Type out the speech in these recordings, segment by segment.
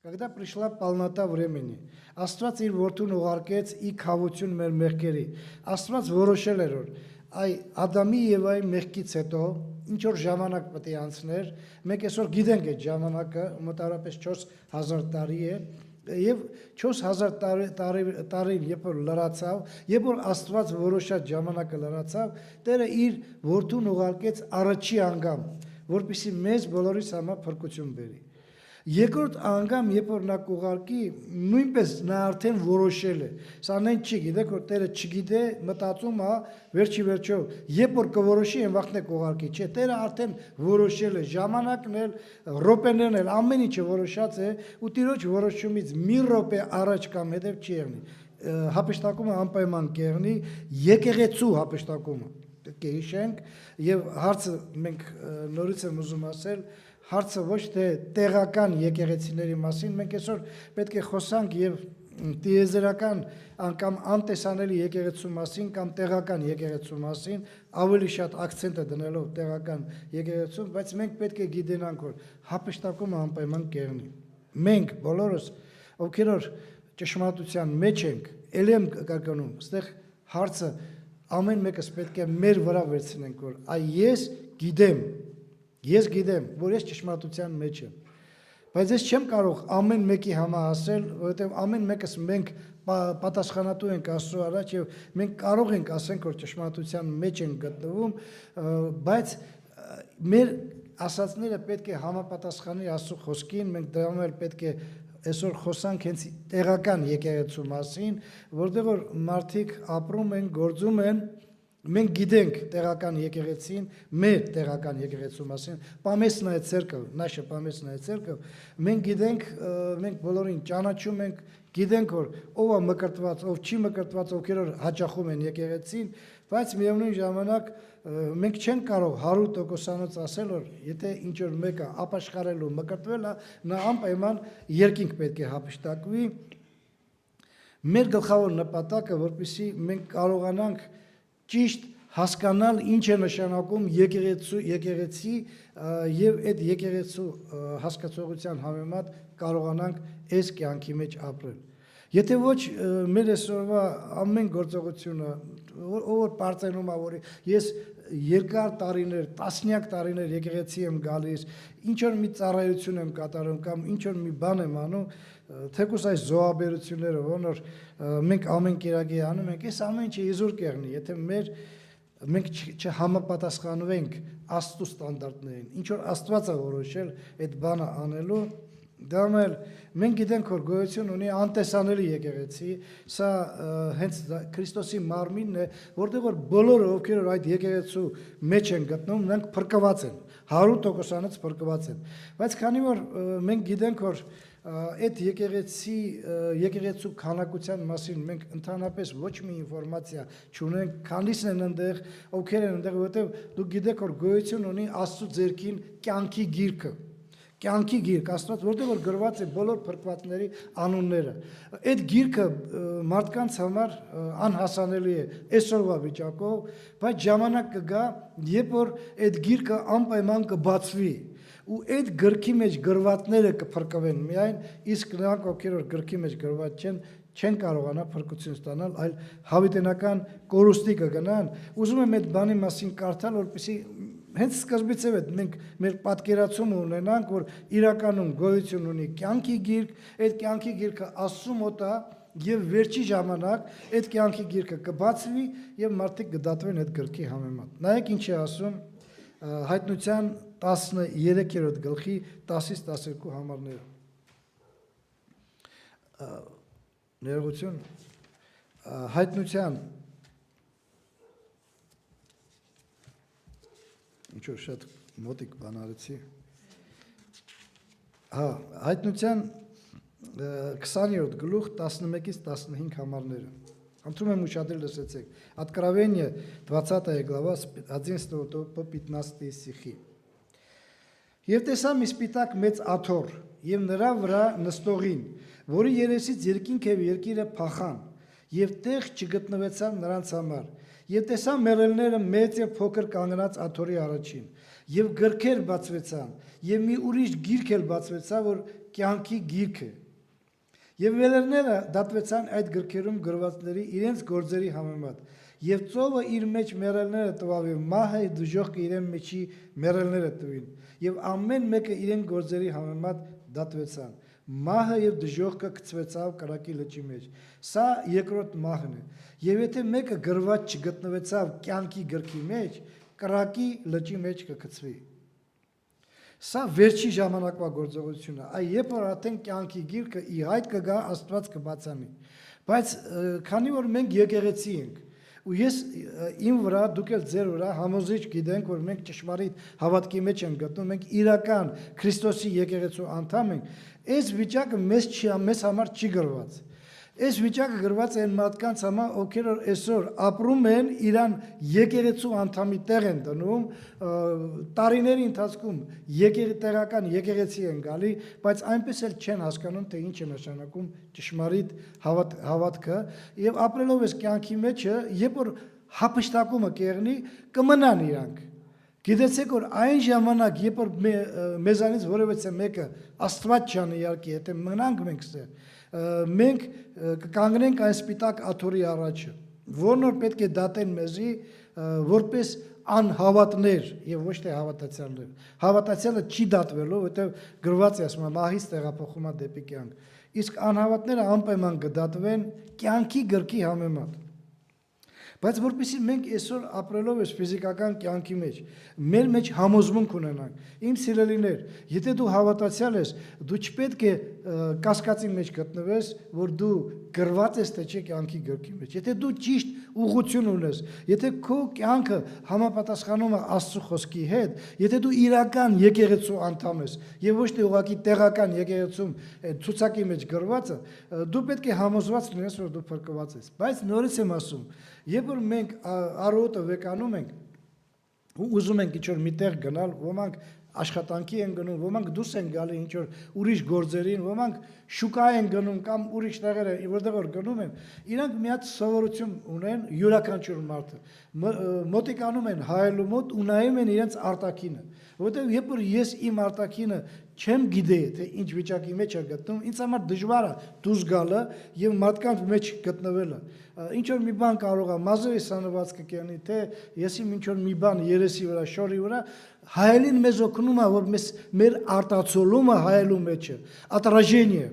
Когда пришла полнота времени, Աստված իր որդուն ուղարկեց ի քավություն մեր մեղքերի։ Աստված որոշել էր, որ այ Ադամի եւ այ մեղքից հետո ինչ որ ժամանակ պետք է անցներ, մենք այսօր գիտենք այդ ժամանակը մոտավորապես 4000 տարի է, եւ 4000 տարին երբ որ լրացավ, երբ որ Աստված որոշած ժամանակը լրացավ, Տերը իր որդուն ուղարկեց առաջի անգամ, որպեսզի մեզ բոլորիս համար փրկություն բերի։ Երկրորդ անգամ, երբ որ նա կուղարկի, նույնպես նա արդեն որոշել է։ Սա նեն չի գիտեք, որ Տերը չգիտե, մտածում է, վերջի վերջո, երբ որ կորոշի, այն վաղն է կուղարկի, չէ, Տերը արդեն որոշել է, ժամանակն էլ, րոպեներն էլ, ամեն ինչը որոշած է, ու Տիրոջ որոշումից մի րոպե առաջ կամ հետև չի եղնի։ Հապեշտակումը անպայման կեղնի, եկեղեցու հապեշտակումը։ Պետք է հիշենք, եւ հարցը մենք նորից եմ ուզում ասել, հարցը ոչ թե տեղական եկեղեցիների մասին, մենք այսօր պետք է խոսանք եւ տիեզերական անգամ անտեսանելի եկեղեցու մասին կամ տեղական եկեղեցու մասին, ավելի շատ акցենտը դնելով տեղական եկեղեցուն, բայց մենք պետք է գիտենանք, որ հապեշտակումը անպայման կեղնի։ Մենք բոլորս, ովքեր որ ճշմարտության մեջ ենք, ելի եմ կարկանում, այստեղ հարցը ամեն մեկս պետք է մեր վրա վերցնենք, որ այ ես գիտեմ, որ ես ճշմարտության մեջ եմ, բայց ես չեմ կարող ամեն մեկի համար ասել, որովհետև ամեն մեկս մենք պատասխանատու ենք Աստծո առաջ եւ մենք կարող ենք ասենք, որ ճշմարտության մեջ ենք գտնվում, բայց մեր ասածները պետք է համապատասխանի Աստծո խոսքին, մենք դրանով էլ պետք է այսօր խոսանք հենց տեղական եկեղեցու մասին, որտեղ որ մարդիկ ապրում են, գործում են, մենք գիտենք տեղական եկեղեցին, մեր տեղական եկեղեցու մասին, Պամեսնայ ցերկով, նաշը Պամեսնայ ցերկով, մենք գիտենք, մենք բոլորին ճանաչում ենք, գիտենք, որ ով է մկրտված, ով չի մկրտված, ովքեր որ հաճախում են եկեղեցին, բայց միևնույն ժամանակ մենք չենք կարող 100%-անոց ասել, որ եթե ինչ որ մեկը ապաշխարելու մկրտվել է, նա անպայման երկինք պետք է հափշտակվի։ Մեր գլխավոր նպատակը, որպեսզի մենք կարողանանք ճիշտ հասկանալ ինչ է նշանակում եկեղեցի եւ այդ եկեղեցու հասկացողության համեմատ կարողանանք այս կյանքի մեջ ապրել։ Եթե ոչ մեր այսօրվա ամեն գործողությունը, ով պարծենում է, որ ես երկար տարիներ, տասնյակ տարիներ եկեղեցի եմ գալիս, ինչ որ մի ծառայություն եմ կատարում կամ ինչ որ մի բան եմ անում, թեկուզ այս զոհաբերությունները, որ մենք ամեն կերակի անում ենք, այս ամեն ինչը իզուր կեղնի, եթե մենք չհամապատասխանվենք Աստծո ստանդարտներին, ինչ որ Աստված է որոշել այդ բանը անելու, դրան էլ մենք գիտենք, որ գոյություն ունի անտեսանելի եկեղեցի, սա հենց Քրիստոսի մարմինն է, որտեղ որ բոլորը, ովքեր որ այդ եկեղեցու մեջ են գտնում, նրանք փրկված են, 100%-անոց փրկված են, բայց քանի որ մենք գիտենք, որ այդ եկեղեցու քանակության մասին մենք ընդհանրապես ոչ մի ինֆորմացիա չունենք, քանիսն են այնտեղ, ովքեր են այնտեղ, որովհետև դուք գիտեք, որ գոյություն ունի Աստծո ձեռքին կյանքի գիրքը, կյանքի գիրք, Աստված, որտեղ որ գրված է բոլոր փրկվածների անունները։ Այդ գիրքը մարդկանց համար անհասանելի է այսօրվա վիճակով, բայց ժամանակ կգա, երբ որ այդ գիրքը անպայման կբացվի։ Ու այդ գրքի մեջ գրվածները կփրկվեն միայն, իսկ նրանք, ովքեր որ գրքի մեջ գրված չեն կարողանա փրկություն ստանալ, այլ հավիտենական կորուստի կգնան։ Ուզում եմ այդ բանի մասին կարդալ, որպեսզի հենց սկզբից է մենք մեր պատկերացումը ունենանք, որ իրականում գոյություն ունի կյանքի գիրք, այդ կյանքի գիրքը Աստծո մոտ է եւ վերջի ժամանակ այդ կյանքի գիրքը կբացվի եւ մարդիկ կդատվեն այդ գրքի համեմատ։ Նայեք ինչ է ասում Հայտնության 13-րդ գլխի 10-ից 12 համարները։ Ներողություն, Հայտնության ինչ-որ շատ մոտիկ բան արեցի։ Հայտնության 20-րդ գլուխ 11-ից 15 համարները։ Антrum եմ ուշադրել լսեցեք։ Откровение 20 глава с 11 по 15 стихи. Եվ տեսա մի սպիտակ մեծ աթոռ, եւ նրա վրա նստողին, որի երեսից երկինք եւ երկիրը փախան, եւ տեղ չգտնվեցավ նրանց համար։ Եվ տեսա մեռելները մեծ եւ փոքր կանգնած աթոռի առաջին, եւ գրքեր բացվեցան եւ մի ուրիշ գիրք էլ բացվեցավ, որ կյանքի գիրքը։ Եվ վելերները դատվեցան այդ գրքերում գրվածների իրենց գործերի համեմատ։ Եվ ծովը իր մեջ մեռելները տվավ եւ մահը դժոխքը իրեն մեջի մեռելները տվին։ Եվ ամեն մեկը իրեն գործերի համեմատ դատվեցան։ Մահը եւ դժոխքը գցվեցավ կրակի լճի մեջ։ Սա երկրորդ մահն է։ Եվ եթե մեկը գրված չգտնվեցավ կյանքի գրքի մեջ, կրակի լճի մեջ կգցվի։ Սա վերջի ժամանակվա գործողությունն է։ Այ երբ որ արդեն կյանքի գիրքը ի հայտ կգա, Աստված կբացանի։ Բայց քանի որ մենք եկեղեցի ենք, ու ես իմ վրա, դուք էլ ձեր վրա համոզիչ գիտենք, որ մենք ճշմարիտ հավատքի մեջ ենք գտնում, մենք իրական Քրիստոսի եկեղեցու անդամ ենք, այս վիճակը մեզ համար չի գրված։ Այս վիճակը գրված է այն մարդկանց համար, ովքեր այսօր ապրում են, իրան եկեղեցու անդամի տեղ են դնում, տարիների ընթացքում տեղական եկեղեցի են գալի, բայց այնպես էլ չեն հասկանում, թե ինչ է նշանակում ճշմարիտ հավատքը, եւ ապրելով այս կյանքի մեջը, երբ որ հափշտակումը կեղնի, կմնան իրանք։ Գիտեցեք, որ այն ժամանակ, երբ որ մեզանից որևէ մեկը Աստված չան իհարկե, եթե մնանք մենք ստեղ, մենք կկանգնենք այն սպիտակ աթոռի առաջը, որն որ պետք է դատեն մեզի որպես անհավատներ եւ ոչ թե հավատացյալներ։ Հավատացյալը չի դատվելու, որովհետեւ գրված է ասում մահից տեղափոխում է դեպի կյանք։ Իսկ անհավատները անպայման կդատվեն կյանքի գրքի համեմատ։ Բայց որպեսզի մենք այսօր ապրելով այս ֆիզիկական կյանքի մեջ, մեր մեջ համոզմունք ունենանք, իմ սիրելիներ, եթե դու հավատացյալ ես, դու չպետք է կասկածի մեջ գտնվես, որ դու գրված ես թե չէ կյանքի գրքի մեջ։ Եթե դու ճիշտ ուղղություն ունես, եթե քո կյանքը համապատասխանում է Աստծո խոսքի հետ, եթե դու իրական եկեղեցու անդամ ես եւ ոչ թե ուղղակի տեղական եկեղեցում ցուցակի մեջ գրվածը, դու պետք է համոզված լինես, որ դու փրկված ես։ Բայց նորից եմ ասում, երբ որ մենք առօրը վեկանում ենք ու ուզում ենք ինչ-որ միտեղ գնալ, ոմանք աշխատանքի են գնում, ոմանք դուրս են գալի ինչ-որ ուրիշ գործերին, ոմանք շուկա են գնում կամ ուրիշ տեղեր են, որտեղ որ գնում են, իրանք մի հատ սովորություն ունեն յուրաքանչյուր մարդը, մոտիկանում են հայելու մոտ ու նայում են իրենց արտաքինը, որտեղ երբ որ ես իմ արտաքինը չեմ գիտե, թե ինչ վիճակի մեջ է գտնում, ինձ համար դժվար է դուրս գալը եւ մարդկանց մեջ գտնվելը։ Ինչ որ մի բան կարող է մազերի սանվածքը կենի, թե ես իմ ինչ որ մի բան երեսի վրա, շորի վրա, հայելին մեզ օգնում է, որ մեր արտացոլումը հայելու մեջ է, отражение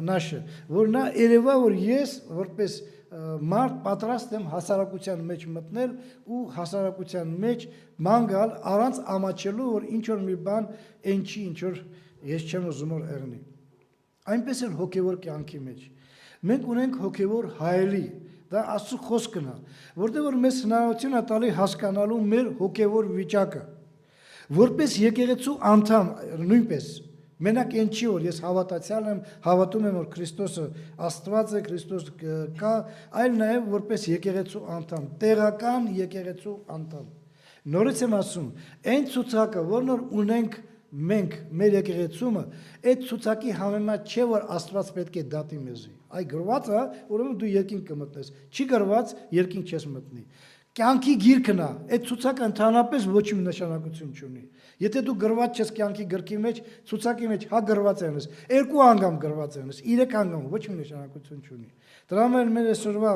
наше, որ նա երևա, որ ես որպես մարդ պատրաստ եմ հասարակության մեջ մտնել ու հասարակության մեջ ման գալ առանց ամաչելու, որ ինչ որ մի բան այն չի, ինչ որ ես չեմ ուզում որ եղնի։ Այնպես էլ հոգևոր կյանքի մեջ մենք ունենք հոգևոր հայելի, դա Աստծո խոսքն է, որտեղ որ մեզ հնարավորություն է տալի հասկանալու մեր հոգևոր վիճակը, որպես եկեղեցու անդամ նույնպես Մենակ այն չի, որ ես հավատացյալ եմ, հավատում եմ, որ Քրիստոսը Աստված է, Քրիստոս կա, այլ նաև որպես եկեղեցու անդամ, տեղական եկեղեցու անդամ։ Նորից եմ ասում, այն ցուցակը, որն որ ունենք մենք մեր եկեղեցումը, այդ ցուցակի համեմատ չէ, որ Աստված պետք է դատի մեզի։ Այ գրված է, ուրեմն դու երկինք կմտնես, չի գրված, երկինք չես մտնի։ Կյանքի գիրքն է, այդ ցուցակը ընդհանրապես ոչ մի նշանակություն չունի։ Եթե դու գրված ես կյանքի գրքի մեջ, ցուցակի մեջ հա գրված ես, 2 անգամ գրված ես, 3 անգամ ոչ մի նշանակություն չունի։ Դրա համար մեր այսօրվա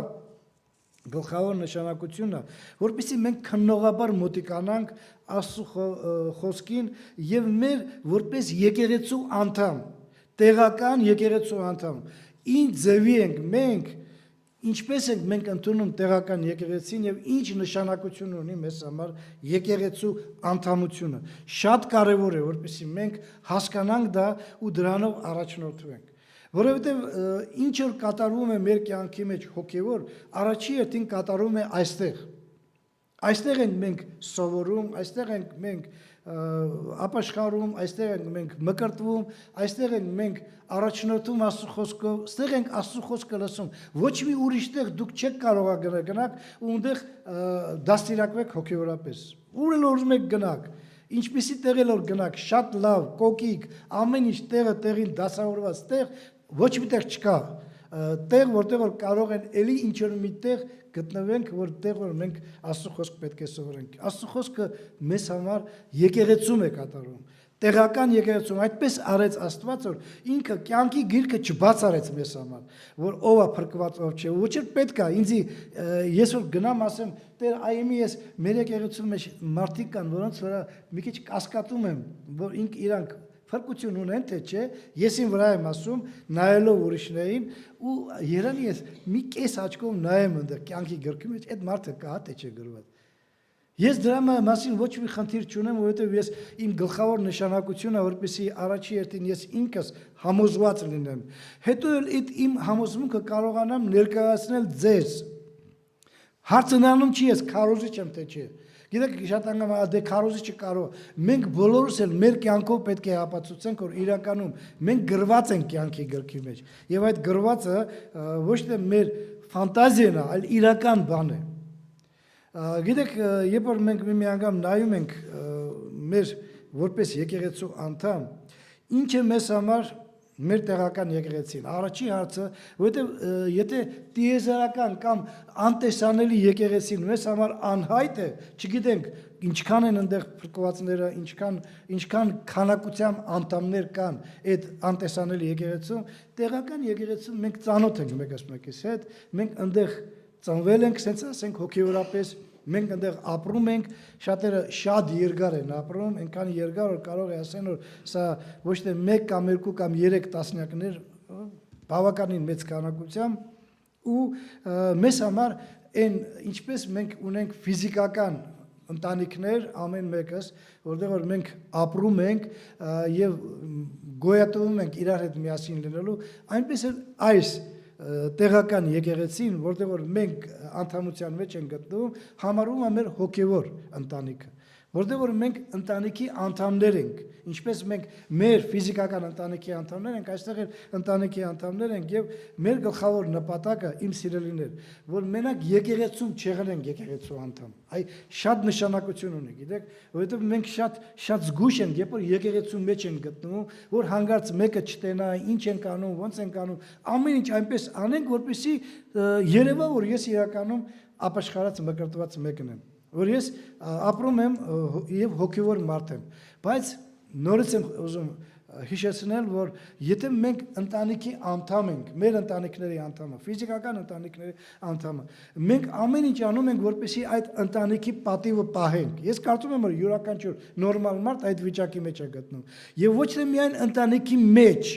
գլխավոր նշանակությունը, որպեսզի մենք քննողաբար մոտիկանանք Աստծո խոսքին եւ մեր որպես եկեղեցու անդամ, տեղական եկեղեցու անդամ, ինչ ձևի ենք մենք, ինչպես ենք մենք ընդունում տեղական եկեղեցին եւ ինչ նշանակություն ունի մեզ համար եկեղեցու անդամությունը։ Շատ կարեւոր է, որպեսզի մենք հասկանանք դա ու դրանով առաջնորդվենք։ Որովհետեւ ինչ որ կատարվում է մեր կյանքի մեջ հոգեվոր, առաջի երթին կատարվում է այստեղ։ Այստեղ ենք մենք սովորում, այստեղ ենք մենք ապաշխարում, այստեղ ենք մենք մկրտվում, այստեղ ենք մենք առաջնորդում Աստծո խոսքով, այստեղ ենք Աստծո խոսքը լսում։ Ոչ մի ուրիշ տեղ դուք չեք կարող գնաք ու այնտեղ դաստիարակվեք հոգեորապես։ Ուր էլ ուզում եք գնաք, ինչպեսի տեղ էլ որ գնաք, շատ լավ, կոկիկ, ամեն ինչ տեղը տեղին դասավորված տեղ, ոչ մի տեղ չկա։ տեղ որտեղ որ կարող են էլի ինչ-որ մի տեղ գտնվենք, որտեղ որ մենք Աստծո խոսք պետք է սովորենք։ Աստծո խոսքը մեզ համար եկեղեցում է կատարում։ Տեղական եկեղեցում այդպես արեց Աստված, որ ինքը կյանքի գիրքը չբացարեց մեզ համար, որ ով է փրկված, ով չէ, ոչ էլ պետք է ինձի ես որ գնամ ասեմ, Տեր այմի ես մեր եկեղեցու մեջ մարդիկ կան, որոնց վրա մի քիչ կասկածում եմ, որ իրանք փրկություն ունեն թե չէ, ես ին վրա եմ ասում, նայելով ուրիշներին ու երանի ես մի կես աչքով նայեմ այնտեղ կյանքի գրքի մեջ, այդ մարդը կա թե չէ գրված։ Ես դրա մասին ոչ մի խնդիր չունեմ, որովհետև ես իմ գլխավոր նշանակությունը, որպեսզի առաջի երթին ես ինքս համոզված լինեմ։ Հետո էլ իմ համոզմունքը կարողանամ ներկայացնել ձեզ։ Հարցը նրանում չի ես քարոզիչ եմ թե չէ։ Գիտեք, շատ անգամ դե քարոզիչը կարող։ Մենք բոլորս էլ մեր կյանքով պետք է ապացուցենք, որ իրականում մենք գրված ենք կյանքի գրքի մեջ։ Եվ այդ գրվածը ոչ թե մեր ֆանտազիան է, այլ իրական բան է։ Գիտեք, երբ որ մենք մի անգամ նայում ենք մեր որպես եկեղեցու անդամ, ինչ է մեզ համար մեր տեղական եկեղեցին։ Առաջի հարցը, որովհետև եթե տիեզերական կամ անտեսանելի եկեղեցին մեզ համար անհայտ է, չգիտենք ինչքան են այնտեղ փրկվածները, ինչքան քանակությամբ անդամներ կան այդ անտեսանելի եկեղեցում, տեղական եկեղեցում մենք ծանոթ ենք մեկս մեկիս հետ, մենք այնտեղ ծնվել ենք, ասենք ասենք հոգեորապես, մենք այնտեղ ապրում ենք, շատերը շատ երկար են ապրում, այնքան երկար որ կարող է ասեն որ սա ոչ թե 1 կամ 2 կամ 3 տասնյակներ, բավականին մեծ քանակությամբ ու մեզ համար այն ինչպես մենք ունենք ֆիզիկական ընտանիքներ ամեն մեկս, որտեղ որ մենք ապրում ենք եւ գոյատևում ենք իրար հետ միասին լինելու, այնպես էլ այս տեղական եկեղեցին, որտեղ որ մենք անդամության մեջ ենք գտնվում, համարվում է մեր հոգևոր ընտանիքը, որտեղ որ մենք ընտանիքի անդամներ ենք, ինչպես մենք մեր ֆիզիկական ընտանիքի անդամներ ենք, այստեղ էլ ընտանիքի անդամներ ենք եւ մեր գլխավոր նպատակը իմ սիրելիներ, որ մենակ եկեղեցում չեղնենք եկեղեցու անդամ, այ շատ նշանակություն ունի, գիտեք, որովհետեւ մենք շատ զգուշ ենք, երբ որ եկեղեցու մեջ ենք գտնվում, որ հանգարց մեկը չտենա, ինչ ենք անում, ոնց ենք անում, ամեն ինչ այնպես անենք, որպեսզի երևա որ ես իրականում ապաշխարած մկրտված մեկն եմ, որ ես ապրում եմ եւ հոգեվոր մարդ եմ, բայց նորից եմ ուզում հիշեցնել, որ եթե մենք ընտանիքի անդամ ենք, մեր ընտանիքների անդամը, ֆիզիկական ընտանիքների անդամը, մենք ամեն ինչ անում ենք, որպեսզի այդ ընտանիքի պատիվը պահենք։ Ես կարծում եմ, որ յուրաքանչյուր նորմալ մարդ այդ վիճակի մեջ է գտնում։ Եվ ոչ թե միայն ընտանիքի մեջ,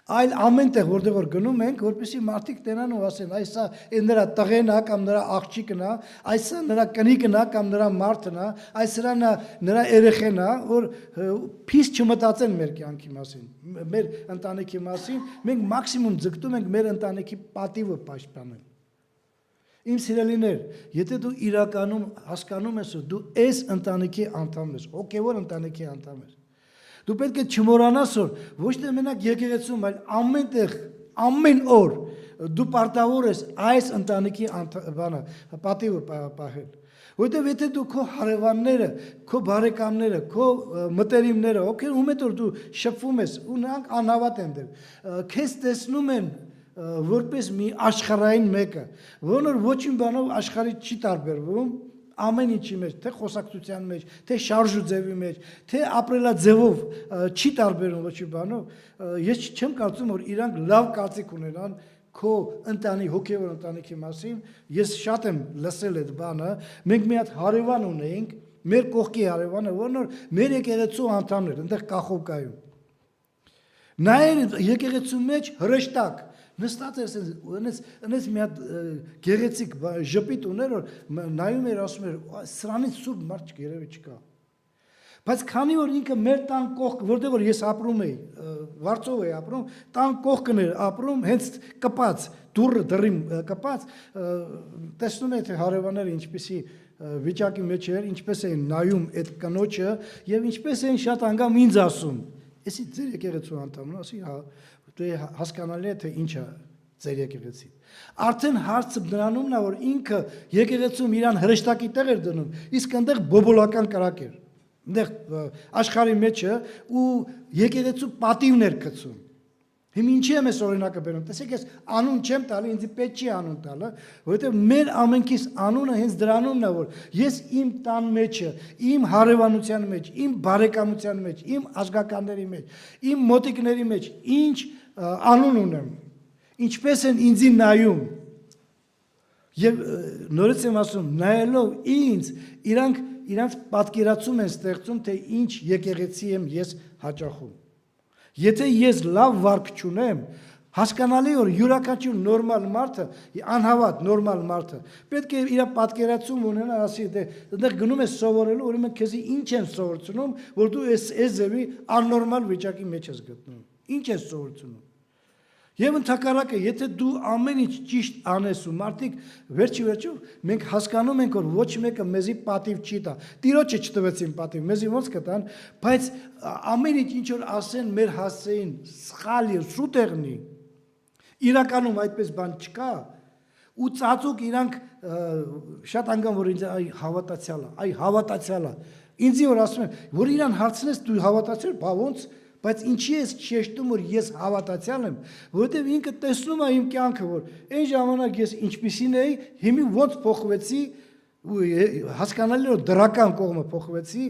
այլ ամենտեղ որտեղ որ գնում ենք, որպեսզի մարդիկ տենան ու ասեն, այս է նրա տղեն է կամ նրա աղջիկն է, այս է նրա կնիկն է կամ նրա մարդն է, այս նրա երեխեն է, որ փիս չմտածեն մեր կյանքի մասին, մեր ընտանիքի մասին, մենք մաքսիմում ձգտում ենք մեր ընտանիքի պատիվը պաշտպանել։ Իմ սիրելիներ, եթե դու իրականում հասկանում ես, որ դու այս ընտանիքի անդամ ես, հոգևոր ընտանիքի անդամ ես, դու պետք է չմոռանաս, որ ոչ թե մենակ եկեղեցում, այլ ամենտեղ, ամեն օր դու պարտավոր ես այս ընտանիքի պատիվը պահել։ Որտեւ եթե դու քո հարևանները, քո բարեկամները, քո մտերիմները, ում հետ որ դու շփվում ես, ու նրանք անհավատ են դեր, քեզ տեսնում են որպես մի աշխարհային մեկը, որը ոչինչ բանով աշխարհի չի տարբերվում, ամեն ինչի մեջ, թե խոսակցության մեջ, թե շարժու ձևի մեջ, թե ապրելաձևով չի տարբերում ոչ մի բանով, ես չեմ կարծում, որ իրանք լավ կարծիք ունենան քո հոգևոր ընտանիքի մասին, ես շատ եմ լսել այդ բանը, մենք մի հատ հարևան ունեինք, մեր կողքի հարևանը, որն մեր եկեղեցու անդամն էր, այնտեղ Կախովկայում։ Նա եկեղեցու մեջ հրեշտակ նստած էր այնպես մի հատ գեղեցիկ ժպիտ ուներ, որ նայում էր, ասում էր, սրանից սուրբ մարդ երևի չկա։ Բայց քանի որ ինքը մեր տան կողք, որտեղ որ ես ապրում էի, Վարձով էի ապրում, տան կողքն էր ապրում, հենց կպած, դուռը դռին կպած, տեսնում եք թե հարևանները ինչպեսի վիճակի մեջ էր, ինչպես էին նայում այդ կնոջը եւ ինչպես էին շատ անգամ ինձ ասում, «Էսի ձեր եկեղեցու անդամն է», ասի, «Հա», հասկանալի է թե ինչ է ձեր եկեղեցին։ Արդեն հարցը նրանումն է, որ ինքը եկեղեցում իրան հրեշտակի տեղ էր դնում, իսկ այնտեղ բոբոլական կրակ էր, այնտեղ աշխարհի մեջը ու եկեղեցու պատիվն էր գցում։ Հիմա ինչի եմ ես օրինակը բերում։ Տեսեք, ես անուն չեմ տալի, ինձ պետք չի անուն տալը, որովհետև մեր ամենքիս անունը հենց դրանումն է, որ ես իմ տան մեջը, իմ հարևանության մեջ, իմ բարեկամության մեջ, իմ ազգականների մեջ, իմ մոտիկների մեջ ինչ անուն ունեմ, ինչպես են ինձի նայում։ Եվ նորից եմ ասում, նայելով ինձ, իրանք պատկերացում են ստեղծում, թե ինչ եկեղեցի եմ ես հաճախում։ Եթե ես լավ վարք չունեմ, հասկանալի որ յուրաքանչյուր նորմալ մարդը, անհավատ նորմալ մարդը, պետք է իր պատկերացում ունենա, ասի, դե այդտեղ գնում ես սովորելու, ուրեմն քեզի ինչ են սովորեցնում, որ դու այս ձևի աննորմալ վիճակի մեջ ես գտնում։ Ինչ ես սովորեցնում։ Եվ ընդհակառակը, եթե դու ամեն ինչ ճիշտ անես ու մարդիկ վերջի մենք հասկանում ենք, որ ոչ մեկը մեզի պատիվ չի տա։ Տիրոջը չտվեցին պատիվ, մեզի ոնց կտան, բայց ամեն ինչ որ ասեն մեր հասցեին, սխալ է, սուտ եղնի։ Իրականում այդպես բան չկա։ Ու ծածուկ իրանք շատ անգամ որ ինձ այ հավատացյալ է։ Ինձի որ ասում են, որ իրան հարցնես դու հավատացյալ, բա ոնց Բայց ինչի ես շեշտում, որ ես հավատացյալ եմ, որովհետև ինքը տեսնում է իմ կյանքը, որ այն ժամանակ ես ինչպիսին էի, հիմա ոնց փոխվեցի, հասկանալի որ դրական կողմը փոխվեցի,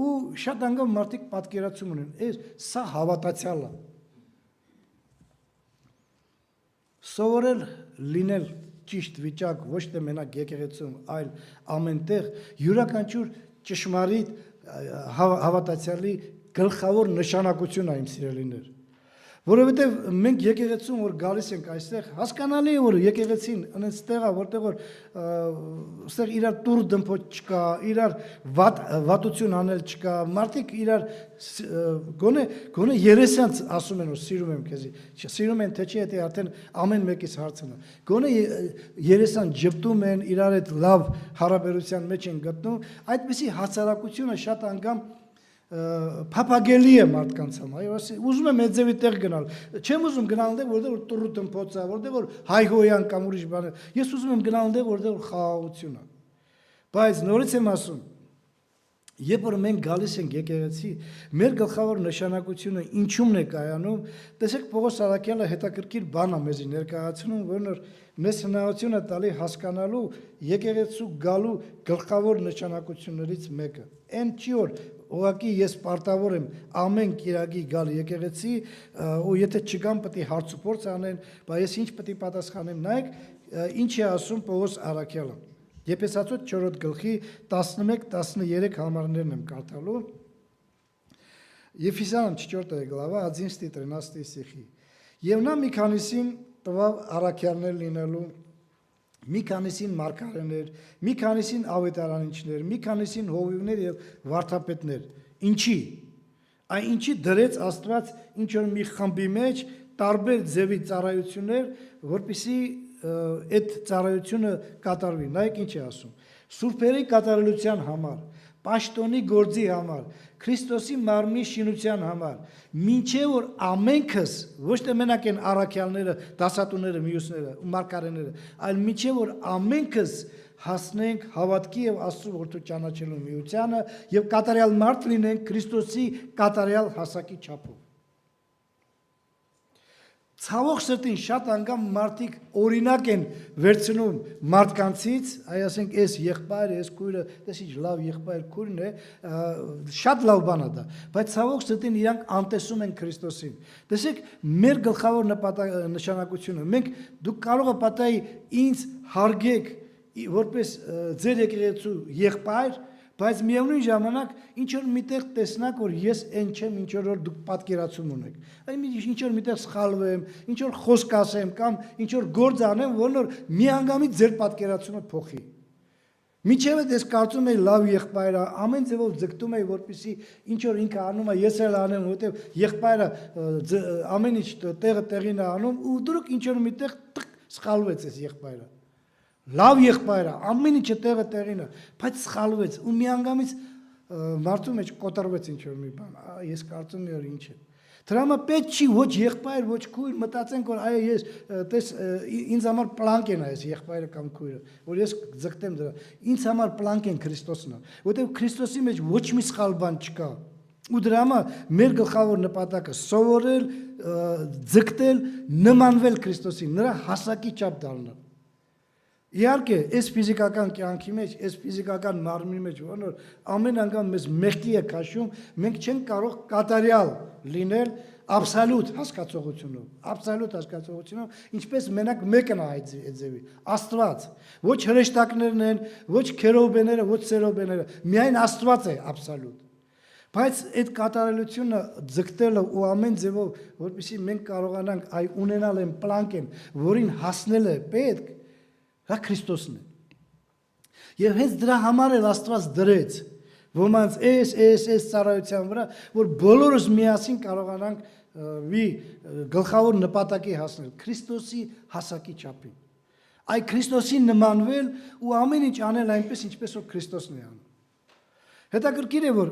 ու շատ անգամ մարդիկ պատկերացում ունեն, սա հավատացյալ է։ Սովորել լինել ճիշտ վիճակ ոչ թե մենակ եկեղեցում, այլ ամենտեղ յուրաքանչյուր ճշմարիտ հավատացյալի գլխավոր նշանակություն է իմ սիրելիներ, որովհետև մենք եկեղեցում որ գալիս ենք այստեղ, հասկանալի է որ եկեղեցին այնպես տեղ է, որտեղ որ այստեղ իրար տուր դմփոց չկա, իրար վատություն անել չկա, մարդիկ իրար գոնե երեսանց ասում են որ սիրում եմ քեզի, սիրում են թե չի, դա արդեն ամեն մեկից հարցն է, գոնե երեսան ջպտում են, իրար հետ լավ հարաբերության մեջ են գտնում, այդպիսի հասարակությունը շատ անգամ Փափագելի է մարդկանց համար, ուզում եմ այդ ձևի տեղ գնալ, չեմ ուզում գնալ այնտեղ, որտեղ որ տուրու տնփոց է, որտեղ որ հայհոյան կամ ուրիշ բան է, ես ուզում եմ գնալ այնտեղ, որտեղ որ խաղաղություն է, բայց նորից եմ ասում, երբ որ մենք գալիս ենք եկեղեցի, մեր գլխավոր նշանակությունը ինչումն է կայանում, տեսեք Պողոս Արաքյալը հետաքրքիր բան է մեզի ներկայացնում, որ մեզ հնարավորություն է տալի հասկանալու եկեղեցու գալու գլխավոր նշանակություններից մեկը։ Այն չի որ ուղղակի ես պարտավոր եմ ամեն կիրակի գալ եկեղեցի ու եթե չգամ պետք է հարց ու փորձ անեն, բայց ես ինչ պետք է պատասխանեմ, նայեք ինչ է ասում Պողոս Արաքյալը։ Եփեսացոց 4 գլխի 11-13 համարներն եմ կարդալու։ Եփեսյան 4 глава 11-13 стихи։ Եվ նա մի քանիսին տվավ առաքյալներ լինելու, մի քանիսին մարգարեներ, մի քանիսին ավետարանիչներ, մի քանիսին հովիվներ եւ վարդապետներ։ Ինչի։ Այն ինչի դրեց Աստված ինչ որ մի խմբի մեջ տարբեր ձևի ծառայություններ, որպեսզի այդ ծառայությունը կատարվի։ Նայեք ինչ է ասում։ Սուրբերի կատարելության համար, պաշտոնի գործի համար, Քրիստոսի մարմնի շինության համար, մինչև որ ամենքս ոչ թե մենակ են առաքյալները, դասատուները, մյուսները ու մարգարեները, այլ մինչև որ ամենքս հասնենք հավատքի եւ Աստծո որդու ճանաչելու միությանը եւ կատարյալ մարդ լինենք Քրիստոսի կատարյալ հասակի չափով։ Ցավոք սրտին շատ անգամ մարդիկ օրինակ են վերցնում մարդկանցից, այ ասենք այս եղբայրը, այս քույրը, դες ինչ լավ եղբայր քույրն է, շատ լավ բան է դա, բայց ցավոք սրտին իրանք անտեսում են Քրիստոսին։ Տեսեք, մեր գլխավոր նշանակությունը, մենք դուք կարող եք պատահի ինձ հարգեք որպես ձեր եկեղեցու եղբայր, բայց միևնույն ժամանակ ինչ որ միտեղ տեսնակ որ ես այն չեմ ինչ որ դուք պատկերացում ունեք։ Այն ինչ որ միտեղ սխալվեմ, ինչ որ խոսք ասեմ կամ ինչ որ գործ անեմ, որ միանգամից ձեր պատկերացումը փոխի։ Միջև այդ ես կարծում եմ լավ եղբայր է, ամեն ձևով ձգտում եմ որպեսզի ինչ որ ինքը անում է, ես էլ անեմ, որովհետև եղբայրը ամեն ինչ տեղը տեղին է անում ու դուք ինչ որ միտեղ սխալվեց այս եղբայրը։ Լավ եղբայր է, ամեն ինչը տեղը տեղին է, բայց սխալվեց ու միանգամից մարդու մեջ կոտրվեց ինչ որ մի բան, ես կարծում եմ որ ինչ է։ Դրա համար պետք չի ոչ եղբայր, ոչ քույր մտածենք որ այո ես տես ինձ համար պլանկ են այս եղբայրը կամ քույրը, որ ես ձգտեմ դրա։ Ինձ համար պլանկ են Քրիստոսն է, որովհետև Քրիստոսի մեջ ոչ մի սխալ բան չկա։ Ու դրա համար մեր գլխավոր նպատակը սովորել ձգտել նմանվել Քրիստոսին, նրա հասակի չափ դառնալ։ Իհարկե, այս ֆիզիկական կյանքի մեջ, այս ֆիզիկական մարմնի մեջ, որ ամեն անգամ մեզ մեղքի է քաշում, մենք չենք կարող կատարյալ լինել absolute հասկացողությունով, ինչպես մենակ մեկն է այդ ձևի, Աստված, ոչ հրեշտակներն են, ոչ քերոբեները, ոչ սերոբեները, միայն Աստված է absolute։ Բայց այդ կատարելությունը ձգտելը ու ամեն ձևով, որպեսզի մենք կարողանանք այ ունենալ այն պլանկեն, որին հասնել է պետք, դա Քրիստոսն է։ Եվ հենց դրա համար էլ Աստված դրեց ոմանց այս ծառայության վրա, որ բոլորս միասին կարողանանք մի գլխավոր նպատակի հասնել, Քրիստոսի հասակի չափին։ Այ Քրիստոսին նմանվել ու ամեն ինչ անել այնպես, ինչպես որ Քրիստոսն է անում։ Հետաքրքիր է, որ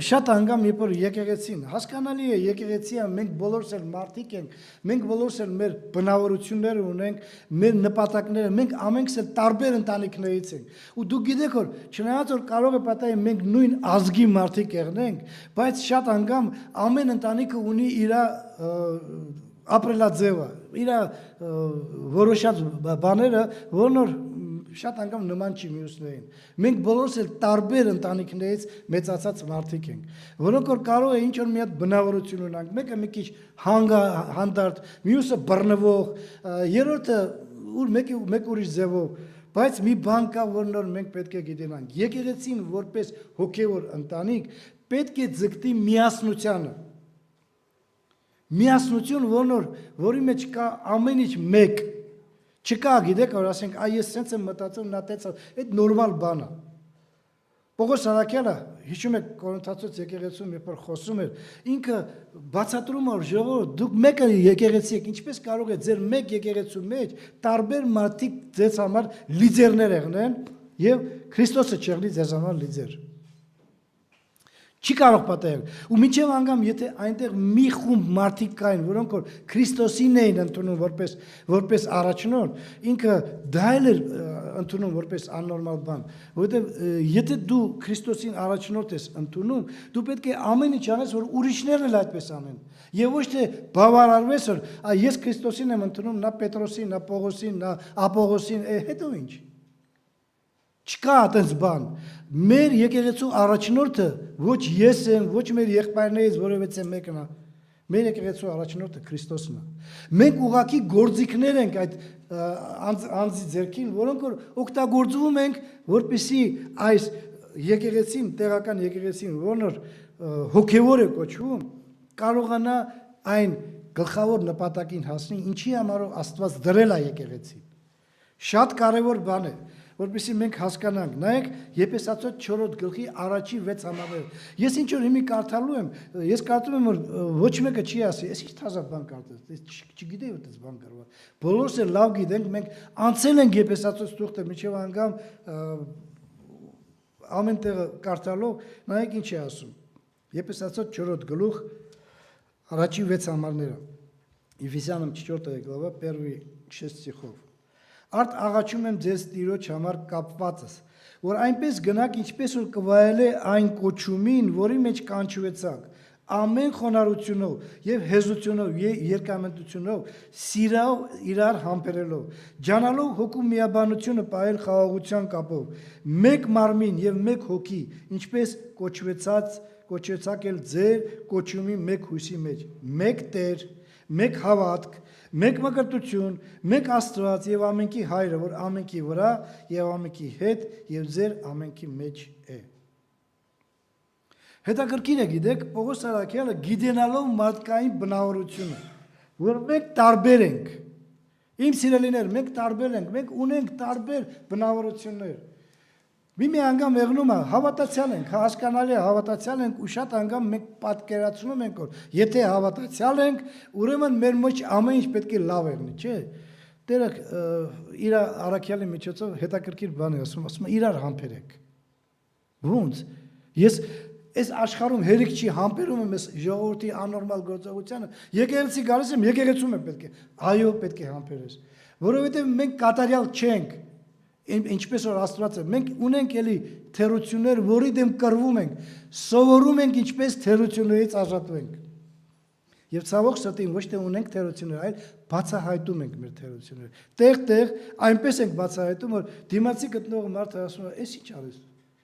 շատ անգամ երբ որ եկեղեցին, հասկանալի է, եկեղեցիա մենք բոլորս էլ մարդիկ ենք, մենք բոլորս էլ մեր բնավորությունները ունենք, մեր նպատակները, մենք ամենքս էլ տարբեր ընտանիքներից ենք։ Ու դուք գիտեք, որ չնայած որ կարող է պատահի մենք նույն ազգի մարդիկ եղնենք, բայց շատ անգամ ամեն ընտանիքը ունի իր ապրելաձևը, իր որոշած բաները, որոնք շատ անգամ նման չի մյուսներին։ Մենք բոլորս էլ տարբեր ընտանիքներից մեծացած մարդիկ ենք, որոնք որ կարող է ինչ-որ մի հատ բնավորություն ունենանք, մեկը մի քիչ հանդարտ, մյուսը բռնվող, երրորդը մեկ ուրիշ ձևով, բայց մի բան կա, որն որ մենք պետք է գիտենանք։ Եկեղեցին որպես հոգևոր ընտանիք պետք է ձգտի միասնությանը։ Միասնություն, որի մեջ կա ամեն ինչ մեկ։ Չկա, գիտեք, որ ասենք, ես սենց եմ մտածում, նա տենց, այդ նորմալ բան է։ Պողոս Արաքյալը, հիշում եք Կորինթացոց եկեղեցում, երբ որ խոսում էր, ինքը բացատրում էր ժողովուրդ, դուք մեկը եկեղեցի եք, ինչպես կարող է ձեր մեկ եկեղեցու մեջ տարբեր մարդիկ ձեզ համար լիդերներ եղնեն եւ Քրիստոսը չեղնի ձեզ համար լիդեր։ Չի կարող պատահել։ Ու մինչև անգամ եթե այնտեղ մի խումբ մարդիկ կային, որոնք որ Քրիստոսին էին ընդունում որպես առաջնորդ, ինքը դա էլ էր ընդունում որպես աննորմալ բան, որովհետև եթե դու Քրիստոսին առաջնորդ ես ընդունում, դու պետք է ամեն ինչ անես, որ ուրիշներն էլ այդպես անեն։ Եվ ոչ թե բավարարվես, որ ես Քրիստոսին եմ ընդունում, նա Պետրոսին, նա Պողոսին, նա Ապողոսին, հետո ինչ։ Չկա այդպես բան։ Մեր եկեղեցու առաջնորդը ոչ ես եմ, ոչ մեր եղբայրներից որևէ մեկն է։ Մեր եկեղեցու առաջնորդը Քրիստոսն է։ Մենք ուղղակի գործիքներ ենք այդ անձի ձեռքին, որոնք որ օգտագործվում ենք, որպեսզի այս եկեղեցին, տեղական եկեղեցին, որն հոգևոր է կոչվում, կարողանա այն գլխավոր նպատակին հասնել, ինչի համար Աստված դրել է եկեղեցին։ Շատ կարևոր բան է, որպեսզի մենք հասկանանք, նայեք Եփեսացոց 4-րդ գլխի առաջի 6 համարները։ Ես ինչ որ հիմի կարդալու եմ, ես կարծում եմ, որ ոչ մեկը չի ասի, ես ինչ թազա բան կարդաց, չգիտեի որ դες բան կարող է։ Բոլորս էլ լավ գիտենք, մենք անցել ենք Եփեսացոց թուղթը, միջև անգամ ամեն տեղը կարդալով, նայեք ինչ է ասում։ Եփեսացոց 4-րդ գլուխ առաջի 6 համարները։ Եփեսյանам 4 глава 1-6 стихов։ Արդ աղաչում եմ ձեզ Տիրոջ համար կապվածս, որ այնպես գնաք, ինչպես որ կվայել է այն կոչումին, որի մեջ կանչվեցաք, ամեն խոնարհությունով եւ հեզությունով, երկամտությունով, սիրով իրար համբերելով, ջանալով հոգու միաբանությունը պահել խաղաղության կապով, մեկ մարմին եւ մեկ հոգի, ինչպես կոչվեցաք էլ ձեր կոչումի մեկ հույսի մեջ, մեկ Տեր, մեկ հավատք, մեկ մկրտություն, մեկ Աստված եւ ամենքի Հայրը, որ ամենքի վրա եւ ամենքի հետ եւ ձեր ամենքի մեջ է։ Հետաքրքիր է, գիտեք, Պողոս Արաքյալը գիտենալով մարդկային բնավորությունը, որ մենք տարբեր ենք։ Իմ սիրելիներ, մենք տարբեր ենք, մենք ունենք տարբեր բնավորություններ։ Մի անգամ եղնում է, հավատացյալ ենք, հասկանալի է, հավատացյալ ենք ու շատ անգամ մենք պատկերացնում ենք, որ եթե հավատացյալ ենք, ուրեմն մեր մեջ ամեն ինչ պետք է լավ եղնի, չէ՞։ Տերը իր Արաքյալի միջոցով հետաքրքիր բան է ասում է իրար համբերեք։ Ոնց։ Ես այս աշխարհում հերիք չի համբերում եմ այս ժողովրդի աննորմալ գործողությանը, եկեղեցի գալիս եմ, եկեղեցում եմ պետք է։ Այո, պետք է համբերես, որովհետև մենք կատարյալ չենք։ Ինչպես որ Աստված է, մենք ունենք էլի թերություններ, որի դեմ կռվում ենք, սովորում ենք ինչպես թերություններից ազատվենք։ Եվ ցավոք սրտին ոչ թե ունենք թերություններ, այլ բացահայտում ենք մեր թերությունները։ Տեղ այնպես ենք բացահայտում, որ դիմացի գտնողը մարդը ասում է, «Էս ինչ արես»։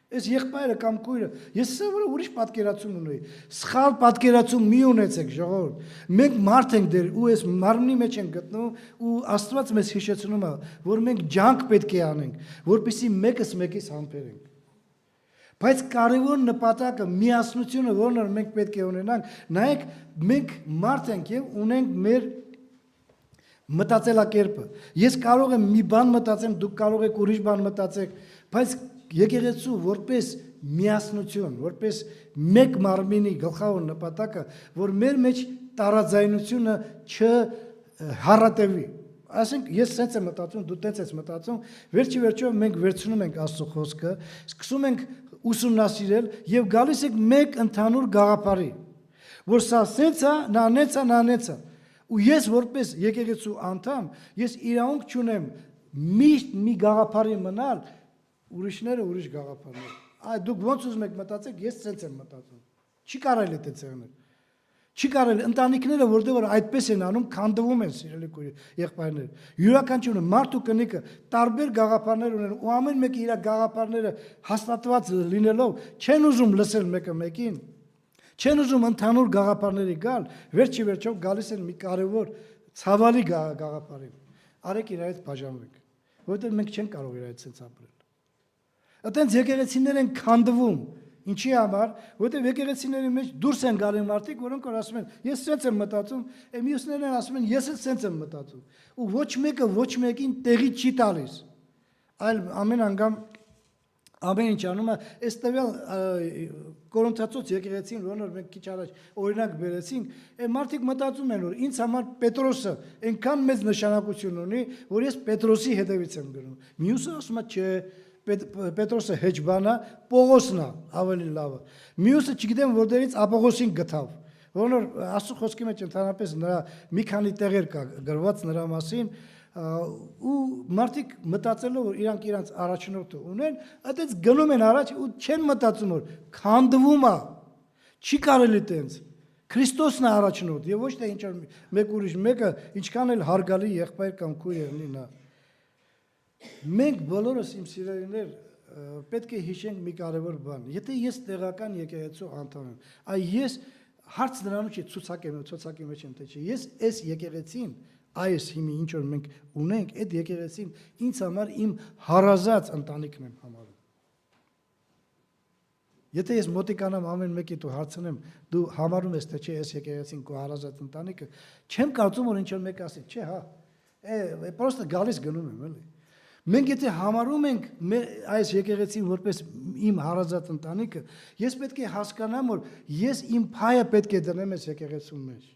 Այս եղբայրը կամ քույրը, ես սովորաբար ուրիշ պատկերացում ունեի։ Սխալ պատկերացում մի ունեցեք, ժողովուրդ։ Մենք մարդ ենք դեր ու այս մարմնի մեջ ենք գտնվում ու Աստված մեզ հիշեցնում է, որ մենք ջանք պետք է անենք, որպեսզի մեկս մեկից համբերենք։ Բայց կարևոր նպատակը միասնությունը, որն որ մենք պետք է ունենանք, նայեք, մենք մարդ ենք եւ ունենք մեր մտածելակերպը։ Ես կարող եմ մի բան մտածեմ, դուք կարող եք ուրիշ բան մտածեք, բայց եկեղեցու որպես միասնություն, որպես մեկ մարմինի գլխավոր նպատակը, որ մեր մեջ տարաձայնությունը չհառատևի։ Ասենք ես սենց եմ մտածում, դու տենց ես մտածում, վերջի վերջով մենք վերցնում ենք Աստծո խոսքը, սկսում ենք ուսումնասիրել եւ գալիս ենք մեկ ընդհանուր գաղափարի, որ սա սենց է, նա նենց է։ Ու ես որպես եկեղեցու անդամ, ես իրավունք չունեմ միշտ մի գաղափարի մնալ, ուրիշները ուրիշ գաղափարներ։ Այ դուք ոնց ուզում եք մտածեք, ես սենց եմ մտածում։ Չի կարելի դա ցեղնել։ Չի կարելի ընտանիքները, որտեղ որ այդպես են անում, քանդվում են, սիրելի եղբայրներ։ Յուրաքանչյուրը մարդ ու կնիկը տարբեր գաղափարներ ունեն ու ամեն մեկը իր գաղափարները հաստատված լինելով չեն ուզում լսել մեկը մեկին։ Չեն ուզում ընդհանուր գաղափարների գալ, վերջի վերջով գալիս են մի կարևոր ցավալի գաղափարին։ Արեք իր այդ բաժանվեք, որովհետև մենք չենք կարող իր այդ ցենց ապրել։ Այդտենց եկեղեցիներ են քանդվում։ Ինչի համար, որովհետև եկեղեցիների մեջ դուրս են գալի մարդիկ, որոնք որ ասում են, ես սենց եմ մտածում, մյուսներն ասում են, ես էլ սենց եմ մտածում։ Ու ոչ մեկը ոչ մեկին տեղի չի տալիս։ Այլ ամեն անգամ ամեն ինչ անում է, այս տվյալ Կորինթացոց եկեղեցին, որոնք մենք քիչ առաջ օրինակ բերեցինք, մարդիկ մտածում են, որ ինձ համար Պետրոսը այնքան մեծ նշանակություն ունի, որ ես Պետրոսի հետևից եմ գնում։ Մյուսը ասում է, չէ, Պետրոսը հեչ բան է, Պողոսն է ավելի լավը։ Մյուսը չգիտեմ որտեղից Ապողոսին գտավ, որոնք Աստծո խոսքի մեջ ընդհանրապես նրա մի քանի տեղեր կա գրված նրա մասին, ու մարդիկ մտածելով որ իրանք առաջնորդը ունեն, այդպես գնում են առաջ ու չեն մտածում որ քանդվում է, չի կարելի տենց։ Քրիստոսն է առաջնորդ եւ ոչ թե ինչ որ մեկ ուրիշ մեկը ինչքան էլ հարգալի եղբայր կամ քույր լինի նա։ Մենք բոլորս իմ սիրելիներ պետք է հիշենք մի կարևոր բան։ Եթե ես տեղական եկեղեցու անդամ եմ, այ ես հարց նրանու չի ցուցակի մեջ եմ թե չէ։ Ես այս եկեղեցին այս հիմի ինչ որ մենք ունենք, այդ եկեղեցին ինձ համար իմ հարազատ ընտանիքն եմ համարում։ Եթե ես մոտիկանամ ամեն մեկի դու հարցնեմ, դու համարում ես թե չէ այս եկեղեցին քո հարազատ ընտանիքը, չեմ կարծում որ ինչ որ մեկ ասի, չէ, հա։ Պրոստը գալիս գնում եմ, էլի։ Մենք եթե համարում ենք այս եկեղեցին որպես իմ հարազատ ընտանիքը, ես պետք է հասկանամ որ ես իմ փայը պետք է դնեմ այս եկեղեցու մեջ։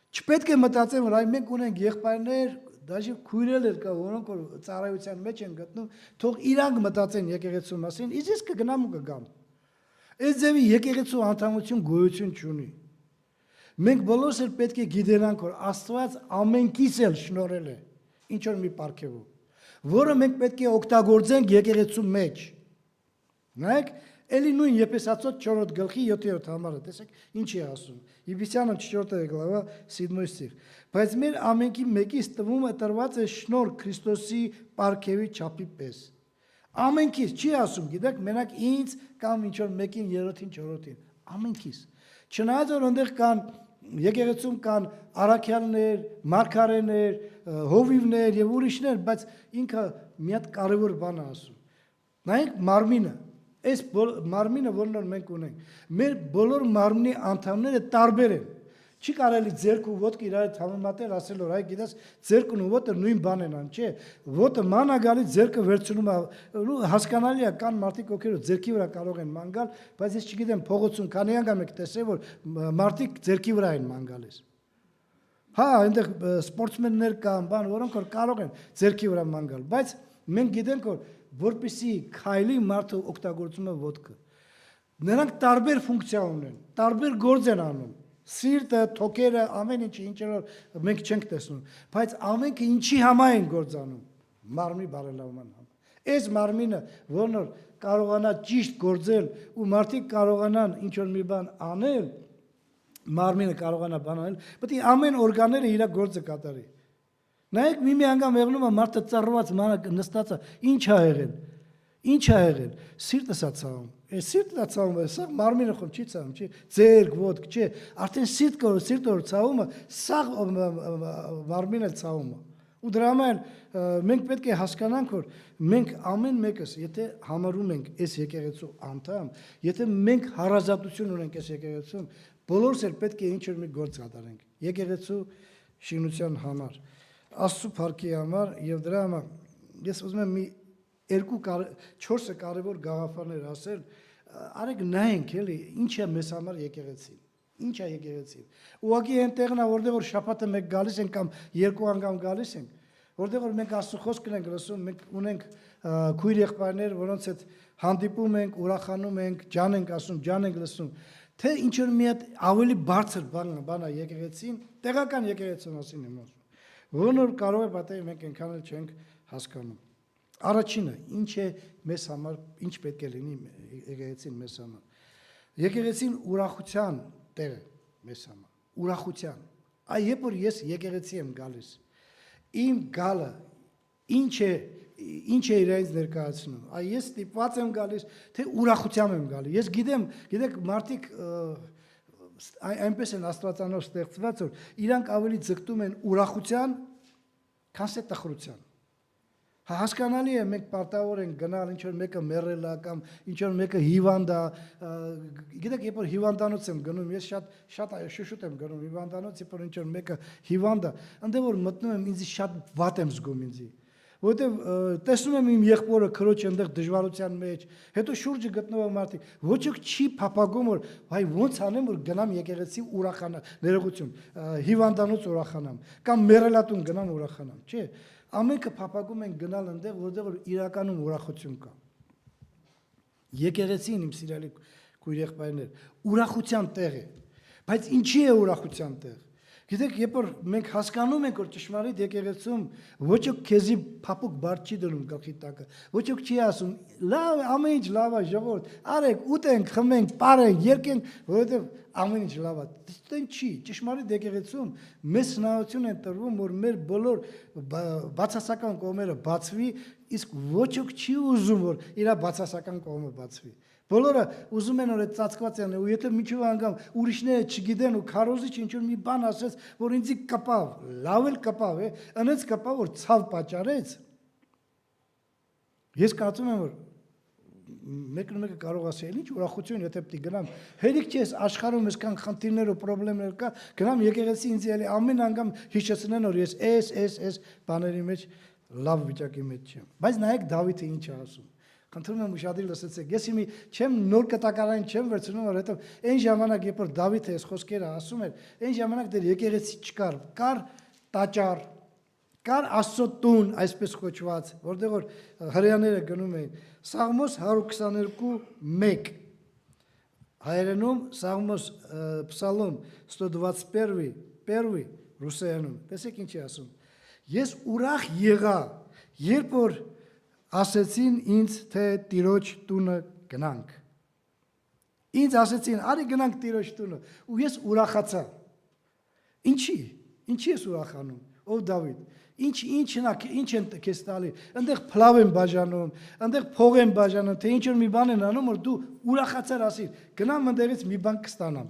Չպետք է մտածեմ, որ այ մենք ունենք եղբայրներ, դաժե քույրեր կա, որոնք որ ծառայության մեջ են գտնում, թող իրանք մտածեն եկեղեցու մասին, իսկ ես կգնամ ու կգամ։ Այս ձևի եկեղեցու անդամություն գոյություն չունի։ Մենք բոլորս էլ պետք է գիտենանք, որ Աստված ամենքիս էլ շնորհել է ինչ որ մի պարգևով, որը մենք պետք է օգտագործենք եկեղեցու մեջ։ Նայեք, էլի նույն Եփեսացոց 4 գլխի 7-րդ համարը, տեսեք, ինչ է ասում։ Եփեսյանը 4 գլխա 7 ստիղ։ Բայց մեր ամենքի մեկից տվում է տրված է շնորհ Քրիստոսի պարգևի չափի պես։ Ամենքից չի ասում, գիտեք, մենակ ինձ կամ ինչ որ մեկին, երրորդին, չորրորդին, ամենքից։ Չնայած որ այնտեղ կան եկեղեցում կան առաքյալներ, մարգարեներ, հովիվներ եւ ուրիշներ, բայց ինքը մի հատ կարևոր բան է ասում։ Նայեք մարմինը, այս մարմինը, որն մենք ունենք, մեր բոլոր մարմնի անդամները տարբեր են։ Չի կարելի ձեռք ու ոտք իրար հետ համեմատել, ասել որ այ գիտես ձեռքն ու ոտը նույն բանն են, չէ։ Ոտը ման է գալիս, ձեռքը վերցնում է, ու հասկանալի է, կան մարդիկ ովքեր ձեռքի վրա կարող են ման գալ, բայց ես չգիտեմ փողոցում քանի անգամ եք տեսել որ մարդիկ ձեռքի վրա են ման գալիս։ Հա, այնտեղ սպորտսմեններ կան, բան, որոնք որ կարող են ձեռքի վրա ման գալ, բայց մենք գիտենք որ որպեսզի քայլի մարդը օգտագործում է ոտքը։ Նրանք տարբեր ֆունկցիա ունեն, տարբեր գործ են անում։ Սիրտը, թոքերը, ամեն ինչը, ինչ որ մենք չենք տեսնում, բայց ամենքը ինչի համար են գործանում, մարմնի բարելավման համար։ Այս մարմինը, որն որ կարողանա ճիշտ գործել ու մարդիկ կարողանան ինչ որ մի բան անել, մարմինը կարողանա բանալ, պետք է ամեն օրգանները իր գործը կատարի։ Նայեք մի անգամ եղնում է մարդը ծառված նստած է, ինչ ա եղել։ Ինչ ա եղել։ Սիրտս ա ցավում։ Այս սիրտն ա ցավում, սա մարմինը խոմ չի ցավում, չի։ Ձերք, ոտք, չէ։ Արդեն սիրտը ցավում է, սա մարմինը ցավում է։ Ու դրա համար մենք պետք է հասկանանք, որ մենք ամեն մեկս, եթե համարում ենք այս եկեղեցու անդամ, եթե մենք հարազատություն ունենք այս եկեղեցում, բոլորս էլ պետք է ինչ-որ մի գործ կատարենք եկեղեցու շինության համար, Աստծո փառքի համար եւ դրա համար ես ուզում եմ մի 4 կարևոր գաղափարներ ասել, արեք նայենք էլի, ինչ է մեզ համար եկեղեցին։ Ինչ է եկեղեցին։ Ուղղակի այնտեղն է, որտեղ որ շաբաթը մեկ գալիս ենք կամ 2 անգամ գալիս ենք, որտեղ որ մենք Աստծո խոսքն ենք լսում, մենք ունենք քույր եղբայրներ, որոնց հետ հանդիպում ենք, ուրախանում ենք, ջան ենք ասում, ջան ենք լսում, թե ինչ որ մի հատ ավելի բարձր բան է եկեղեցին, տեղական եկեղեցու մասին եմ ասում, որոնց կարող է պատահի մենք այնքան էլ չենք հասկանում։ Առաջինը, ինչ է մեզ համար, ինչ պետք է լինի եկեղեցին մեզ համար։ Եկեղեցին ուրախության տեղ է մեզ համար, ուրախության։ Այ երբ որ ես եկեղեցի եմ գալիս, իմ գալը ինչ է իրենց ներկայացնում։ Այ ես ստիպված եմ գալիս, թե ուրախությամբ եմ գալիս։ Ես գիտեմ, գիտեք, մարդիկ այնպես են աստվածանով ստեղծված, որ իրանք ավելի ձգտում են ուրախության, քան տխրության։ Հասկանալի է, մենք պարտավոր ենք գնալ, ինչ որ մեկը մեռել է կամ ինչ որ մեկը հիվանդ է, գիտեք, երբ որ հիվանդանոց եմ գնում, ես շատ շուշուտ եմ գնում հիվանդանոց, երբ որ ինչ որ մեկը հիվանդ է, ընդ որ մտնում եմ, ինձ շատ վատ եմ զգում ինձ, որովհետև տեսնում եմ իմ եղբորը քրոջ այնտեղ դժվարության մեջ, հետո շուրջը գտնվող մարդիկ, ոչ ոք չի փափագում, որ հայ ոնց անեմ, որ գնամ եկեղեցի ուրախանամ, ներողություն, հիվանդանոց ուրախանամ, կամ մեռելատուն գնամ ուրախանամ, չէ։ Ամենքը փափագում են գնալ այնտեղ, որտեղ որ իրականում ուրախություն կա։ Եկեղեցին, իմ սիրելի քույր եղբայրներ, ուրախության տեղ է, բայց ինչի է ուրախության տեղ։ Գիտեք, երբ որ մենք հասկանում ենք, որ ճշմարիտ եկեղեցում ոչ ոք քեզի փափուկ բարձ չի դնում գլխի տակը, ոչ ոք չի ասում, լավ, ամեն ինչ լավ է, ժողովուրդ, արեք, ուտենք, խմենք, պարենք, երգենք, որովհետև ամեն ինչ լավ է։ Դեն չի, ճշմարիտ եկեղեցում մեզ հնարավորություն են տրվում, որ մեր բոլոր բացասական կողմերը բացվի, իսկ ոչ ոք չի ուզում, որ իր բացասական կողմը բացվի։ Բոլորը ուզում են որ այդ ծածկված են, ու եթե միջով անգամ ուրիշները չգիտեն ու քարոզիչ ինչ-որ մի բան ասեց, որ ինձի կպավ, լավ էլ կպավ, ընեց կպավ, որ ցավ պատճառեց։ Ես կարծում եմ, որ մեկը կարող ասել, ինչ ուրախություն, եթե պետք է գնամ, հերիք չէ, աշխարհում այսքան խնդիրներ ու խնդիրներ կա, գնամ եկեղեցի ինձ էլի ամեն անգամ հիշեցնեն, որ ես այս բաների մեջ լավ վիճակի մեջ չեմ։ Բայց նայեք Դավիթը ինչ է ասում։ Խնդրում եմ ուշադիր լսեցեք, ես իմի չեմ նոր կտակարային չեմ վերցնում, որովհետև այն ժամանակ, երբ որ Դավիթը այս խոսքերը ասում էր, այն ժամանակ դեռ եկեղեցի չկար, կար տաճար, կար Աստծո տուն, այսպես կոչված, որտեղ որ հրեաները գնում էին։ Սաղմոս 122:1 հայերենում, Սաղմոս Պսալոմ 121 ռուսերենում։ Տեսեք ինչ է ասում։ Ես ուրախ եղա, երբ որ ասեցին ինձ, թե Տիրոջ տունը գնանք։ Ինձ ասեցին, արի գնանք Տիրոջ տունը, ու ես ուրախացա։ Ինչի ես ուրախանում, ով Դավիթ, ինչ են քեզ տալի, այնտեղ փլավ են բաժանում, այնտեղ փող են բաժանում, թե ինչ որ մի բան են անում, որ դու ուրախացար ասիր, գնամ այնտեղից մի բան կստանամ։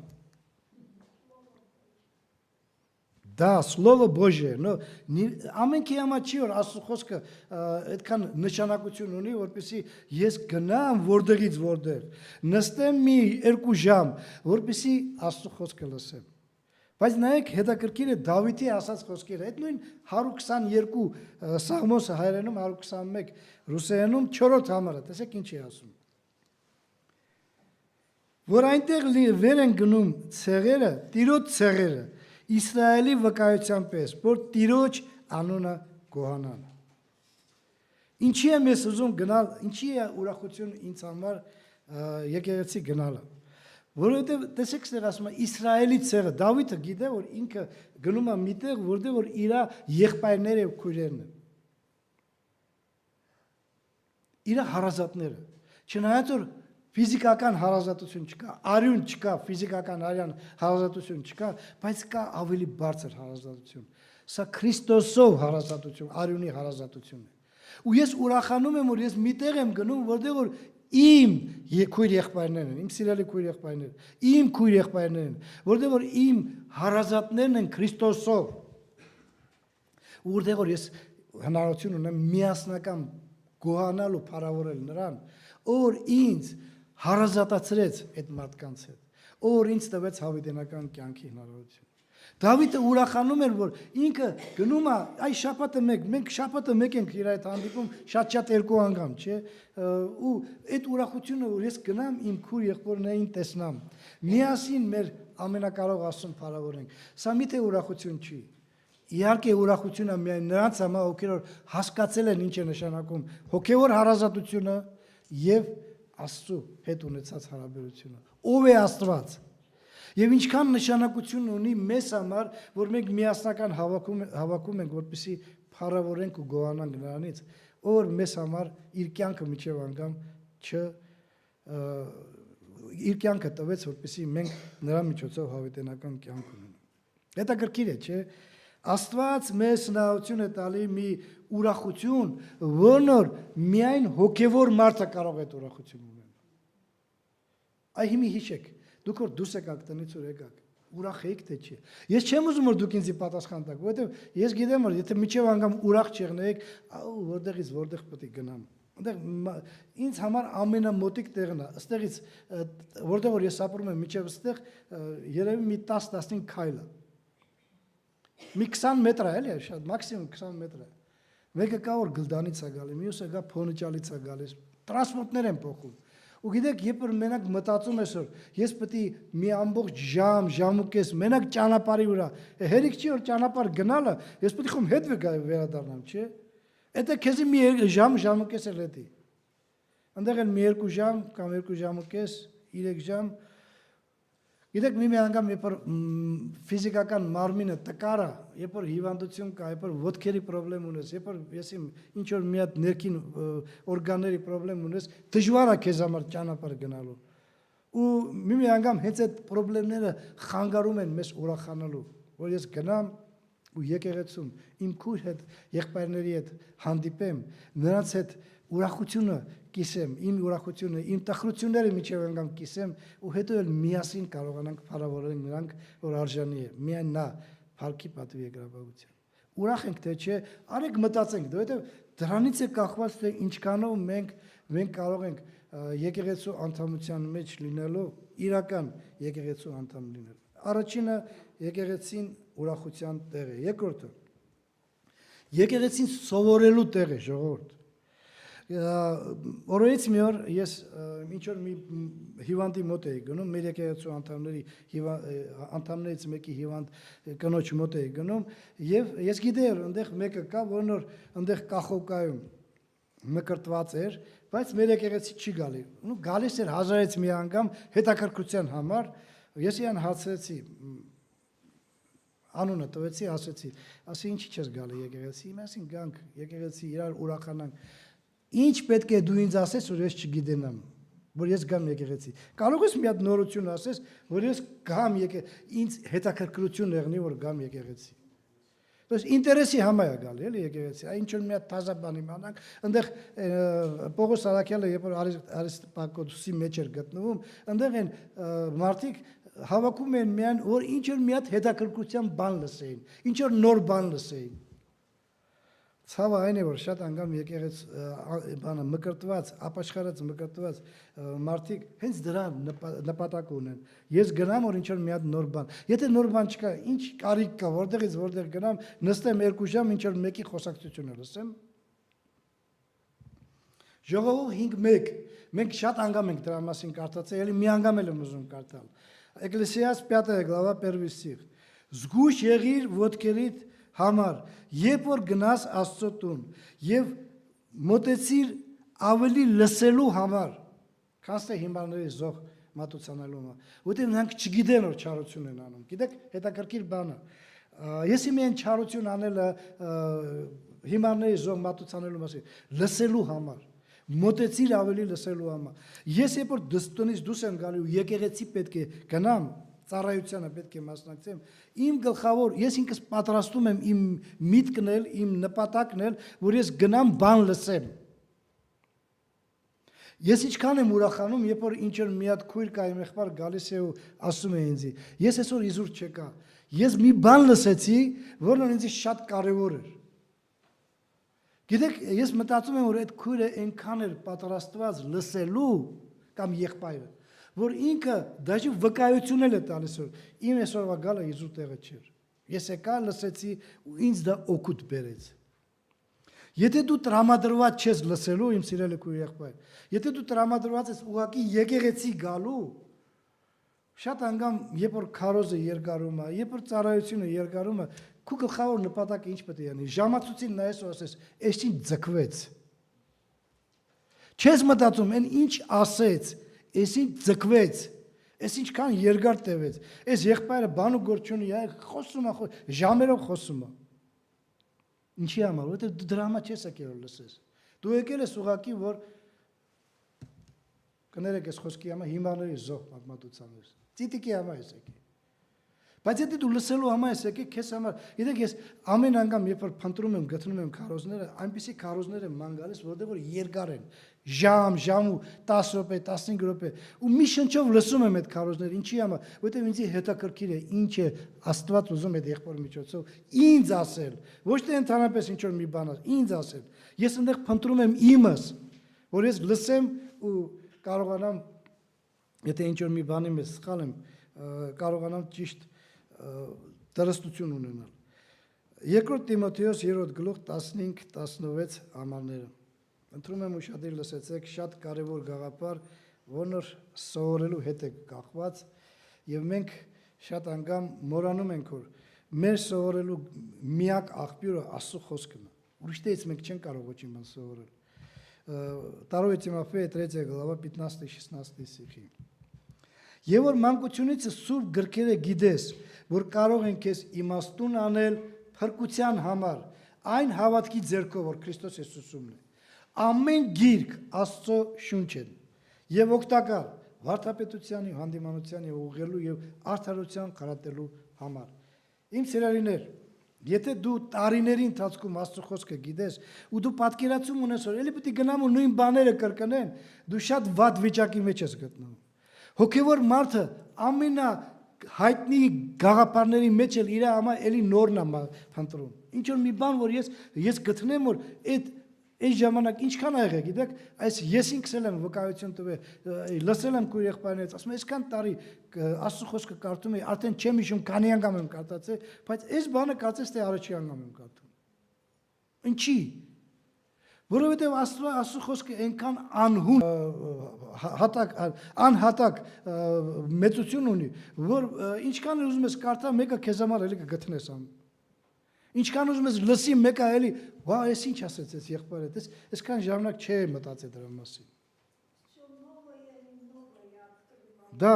Да, Слово Божие, но ամենքի համար չի որ Աստծո խոսքը այդքան նշանակություն ունի, որպեսզի ես գնամ որտեղից որտեղ, նստեմ մի 2 ժամ, որպեսզի Աստծո խոսքը լսեմ։ Բայց նայեք հետաքրքիր է Դավիթի ասած խոսքերը, այդ նույն 122 Սաղմոսը հայերենում 121 ռուսերենում 4-րդ համարը, տեսեք ինչ է ասում։ Որ այնտեղ վեր են գնում ցեղերը, Տիրոջ ցեղերը, Իսրայելի վկայության պես, որ Տիրոջ անունը գոհանան։ Ինչի եմ ես ուզում գնալ, ինչի է ուրախություն ինձ համար եկեղեցի գնալը։ Որովհետև տեսեք ստեղ ասում է Իսրայելի ցեղը, Դավիթը գիտե որ ինքը գնում է միտեղ, որտեղ որ իր եղբայրները եւ քույրերն են։ Իր հարազատները։ Չնայած որ Ֆիզիկական հարազատություն չկա, արյուն չկա, ֆիզիկական արյան հարազատություն չկա, բայց կա ավելի բարձր հարազատություն։ Սա Քրիստոսով հարազատություն, արյունի հարազատությունն է։ Ու ես ուրախանում եմ, որ ես միտեղ եմ գնում, որտեղ որ իմ քույր եղբայրներն են, իմ սիրելի քույր եղբայրները, իմ քույր եղբայրներն են, որտեղ որ իմ հարազատներն են Քրիստոսով։ Որտեղ որ ես հնարավորություն ունեմ միասնական գոհանալ ու փառավորել նրան, որ ինձ հարազատացրեց այդ մարդկանց հետ, որ ինձ տվեց հավիտենական կյանքի հնարավորություն։ Դավիթը ուրախանում էր, որ ինքը գնում է, այ շաբաթը մեկ, մենք շաբաթը մեկ ենք իր այդ հանդիպում, շատ երկու անգամ, չէ՞, ու այդ ուրախությունը, որ ես գնամ իմ քույր եղբորներին տեսնամ, միասին մեր ամենակարող Աստծուն փառավորենք։ Սա միթե ուրախություն չի։ Իհարկե ուրախությունը միայն նրանց համար, ովքեր հասկացել են ինչ է նշանակում հոգևոր հարազատությունը եւ Աստծու հետ ունեցած հարաբերությունը։ Ով է Աստված։ Եվ ինչքան նշանակություն ունի մեզ համար, որ մենք միասնական հավաքում ենք, որպեսզի փառավորենք ու գոհանանք նրանից, որ մեզ համար իր կյանքը միջև անգամ իր կյանքը տվեց, որպեսզի մենք նրա միջոցով հավիտենական կյանք ունենանք։ Հետաքրքիր է, չէ՞։ Աստված մեզ հնարավորություն է տալի մի ուրախություն, որն միայն հոգևոր մարդը կարող է այդ ուրախություն ունենալ։ Այ հիմի հիշեք, դուք որ դուրս եկաք տնից ու եկաք, ուրախ եք թե չի։ Ես չեմ ուզում որ դուք ինձ պատասխան տաք, որովհետև ես գիտեմ որ եթե միջև անգամ ուրախ չեղնեիք, որտեղից որտեղ պետք է գնամ։ Այնտեղ ինձ համար ամենամոտիկ տեղն է, ըստեղից որտեղ որ ես ապրում եմ միջև ըստեղ երևի մի 10-15 քայլ է։ Մի 20 մետր է, էլի, շատ մաքսիմում 20 մետր է։ Մեկը կա որ Գլդանից է գալի, մյուսը կա Փոնիճալից է գալիս։ Տրանսպորտներ են փոխում։ Ու գիտեք, երբ որ մենակ մտածում ես որ ես պետք է մի ամբողջ ժամ ու կես մենակ ճանապարհի վրա, հերիք չի որ ճանապարհ գնալը, ես պետք է խոմ հետ վերադառնամ, չէ՞։ Էդը քեզի մի ժամ ու կես էլ հետի։ Այնտեղ են մի 2 ժամ կամ 2 ժամ ու կես, 3 ժամ։ Գիտեք, մի անգամ երբ որ ֆիզիկական մարմինը տկար է, երբ որ հիվանդություն կա, երբ որ ոտքերի խնդրեմ ունես, երբ որ եսիմ ինչ որ մի հատ ներքին օրգանների խնդրեմ ունես, դժվար է քեզ համար ճանապարհ գնալու։ Ու մի անգամ հենց այդ խնդիրները խանգարում են մեզ ուրախանալու, որ ես գնամ ու եկեղեցում իմ քույր հետ, եղբայրների հետ հանդիպեմ, նրանց հետ ուրախությունը կիսեմ, իմ ուրախությունը, իմ տխրությունները միջև անգամ կիսեմ ու հետո էլ միասին կարողանանք փառավորել նրանք, որ արժանի է, միայն նա փառքի պատվի եգրաբավության։ Ուրախ ենք թե չէ, արեք մտածենք, որովհետև դրանից է կախված թե ինչքանով մենք կարող ենք եկեղեցու անդամության մեջ լինելու, իրական եկեղեցու անդամ լինել։ Առաջինը եկեղեցին ուրախության տեղ է, երկրորդը եկեղեցին սովորելու տեղ է, ժողովուրդ։ Օրերից մի օր ես ինչ որ մի հիվանդի մոտ էի գնում, մեր եկեղեցու անդամներից մեկի հիվանդ կնոջ մոտ էի գնում, եւ ես գիտեի որ այնտեղ մեկը կա, որն որ այնտեղ կախովկայում մկրտված էր, բայց մեր եկեղեցի չի գալի։ Ու գալիս էր հազարից մի անգամ հետաքրքրության համար, ես իրան հարցրեցի, անունը տվեցի, ասի ինչի՞ չես գալի եկեղեցի, ասին գանք եկեղեցի իրար ուրախանանք։ Ինչ պետք է դու ինձ ասես, որ ես չգիտենամ, որ ես գամ եկեղեցի։ Կարող ես մի հատ նորություն ասես, որ ես գամ ինձ հետաքրքրություն եղնի, որ գամ եկեղեցի։ Դες ինտերեսի համար է գալի, էլի եկեղեցի։ Այն ինչ որ մի հատ թազա բան իմանանք, այնտեղ Պողոս Արաքյալը երբ որ Արիստոպակոսի մեջ էր գտնվում, այնտեղ են մարդիկ հավաքում են միայն որ ինչ որ մի հատ հետաքրքրության բան լսեին, ինչ որ նոր բան լսեին։ Ցավը այն է որ շատ անգամ եկեղեց բանը մկրտված, ապաշխարած մկրտված մարդիկ հենց դրա նպատակ ունեն։ Ես գնամ որ ինչ որ մի հատ նոր բան։ Եթե նոր բան չկա, ինչ կարիք կա, որտեղից որտեղ գնամ, նստեմ 2 ժամ ինչ որ մեկի խոսակցությունը լսեմ։ Ժողովուրդ 5:1 մենք շատ անգամ ենք դրա մասին կարդացել, ելի մի անգամ էլ եմ ուզում կարդալ։ Էկլեսիաս 5 глава 1 стих։ Զգույշ եղիր ոտքերիդ համար, երբ որ գնաս Աստծո տուն եւ մոտեցիր ավելի լսելու համար, քան թե հիմարների զոհ մատուցանալու համար, որտեղ նրանք չգիտեն որ չարություն են անում։ Գիտեք, հետաքրքիր բան է։ Ես իմ չարություն անելը հիմարների զոհ մատուցանալու մասին, լսելու համար, մոտեցիր ավելի լսելու համար։ Ես երբ որ տնից դուրս եմ գալու, եկեղեցի պետք է գնամ, ծառայությանը պետք է մասնակցեմ, իմ գլխավոր, ես ինքս պատրաստում եմ իմ միտքն էլ, իմ նպատակն էլ, որ ես գնամ բան լսեմ։ Ես ինչքան եմ ուրախանում, երբ որ ինչ-որ մի հատ քույր կա իմ եղբայր գալիս է ու ասում է ինձ, ես այսօր իզուր չեկա։ Ես մի բան լսեցի, որն ինձ շատ կարևոր էր։ Գիտեք, ես մտածում եմ, որ այդ քույրը այնքան էր պատրաստված լսելու կամ եղբայրը, որ ինքը դաժե վկայություն է տալիս, որ իմ այսօրվա գալը իզուր տեղը չէր։ Ես եկա, լսեցի ու ինձ դա օգուտ բերեց։ Եթե դու տրամադրված չես լսելու, իմ սիրելի քույր եղբայր, եթե դու տրամադրված ես ուղղակի եկեղեցի գալու, շատ անգամ երբ որ քարոզը երկարում է, երբ որ ծառայությունը երկարում է, քու գլխավոր նպատակը ինչ պետք է անի։ Ժամացույցին նայես ու ասես, «Էս ինչ ձգվեց»։ Չես մտածում, այն ինչ ասեց, էս ինչ ձգվեց, էս ինչքան երկար տևեց։ Այս եղբայրը բան ու գործ չունի, խոսում է, ժամերով խոսում է։ Ինչի համար, որովհետև դու դրա համար չես եկել որ լսես։ Դու եկել ես ուղղակի, որ կներեք այս խոսքի համար հիմարների զոհ պատմատության ես։ Ծիտիկի համար ես եկել։ Բայց եթե դու լսելու համար ես եկել, քեզ համար, գիտեք, ես ամեն անգամ երբ որ փնտրում եմ, գտնում եմ քարոզները, այնպիսի քարոզներ եմ ման գալիս, որտեղ որ երկար են, ժամ ու 10 րոպե, 15 րոպե, ու մի շնչով լսում եմ այդ քարոզները, ինչի համար, որտեղ ինձ հետաքրքիր է, ինչ է Աստված ուզում այդ եղբոր միջոցով ինձ ասել, ոչ թե ընդհանրապես ինչ որ մի բան ասել, ինձ ասել։ Ես այնտեղ փնտրում եմ իմս, որ ես լսեմ ու կարողանամ, եթե ինչ որ մի բանի մեջ սխալ եմ, կարողանամ ճիշտ դրստություն ունենալ։ Երկրորդ Տիմոթեոս 3 գլուխ 15-16 ամաները։ Ընտրում եմ ուշադիր լսեցեք, շատ կարևոր գաղափար, որն սովորելու հետ է կախված, եւ մենք շատ անգամ մոռանում ենք, որ մեր սովորելու միակ աղբյուրը Աստծո խոսքն է։ Ուրիշտեղից մենք չենք կարող ոչինչ բան սովորել։ 2 Тимофея 3 глава 15-16 стихи։ Եվ որ մանկությունից սուրբ գրքերը գիտես, որ կարող են քեզ իմաստուն անել փրկության համար, այն հավատքի ձեռքով, որ Քրիստոս Հիսուսումն է։ Ամեն գիրք Աստծո շունչ է եւ օգտակար վարդապետությանի, հանդիմանությանի, ուղղելու եւ արդարության կարոտելու համար։ Իմ սիրելիներ, եթե դու տարիների ընթացքում Աստծո խոսքը գիտես ու դու պատկերացում ունես, որ ելի պետք է գնամ ու նույն բաները կրկնեն, դու շատ վատ վիճակի մեջ ես գտնվում։ Հոգևոր մարդը ամենահայտնի գաղափարների մեջ էլ իր համար էլի նորն է փնտրում։ Ինչ որ մի բան, որ ես գտնեմ, որ այդ ժամանակ ինչքան ա եղել, գիտեք, այս ես ինքս եմ վկայություն տվել, լսել եմ քույր եղբայրներից, ասում եմ, այսքան տարի Աստծո խոսքը կարդում եմ, արդեն չեմ հիշում, քանի անգամ եմ կարդացել, բայց այս բանը կարծես թե առաջի անգամ եմ կարդում։ Ինչի՞։ Որովհետև Աստծո խոսքը այնքան անհատակ մեծություն ունի, որ ինչքան ուզում ես կարդալ, մեկը քեզ համար էլի կգտնես անում։ Ինչքան ուզում ես լսի, մեկը էլի, «Վա, այս ինչ ասեց այս եղբայրը», այսքան ժամանակ չէ մտածել դրա մասին։ Դա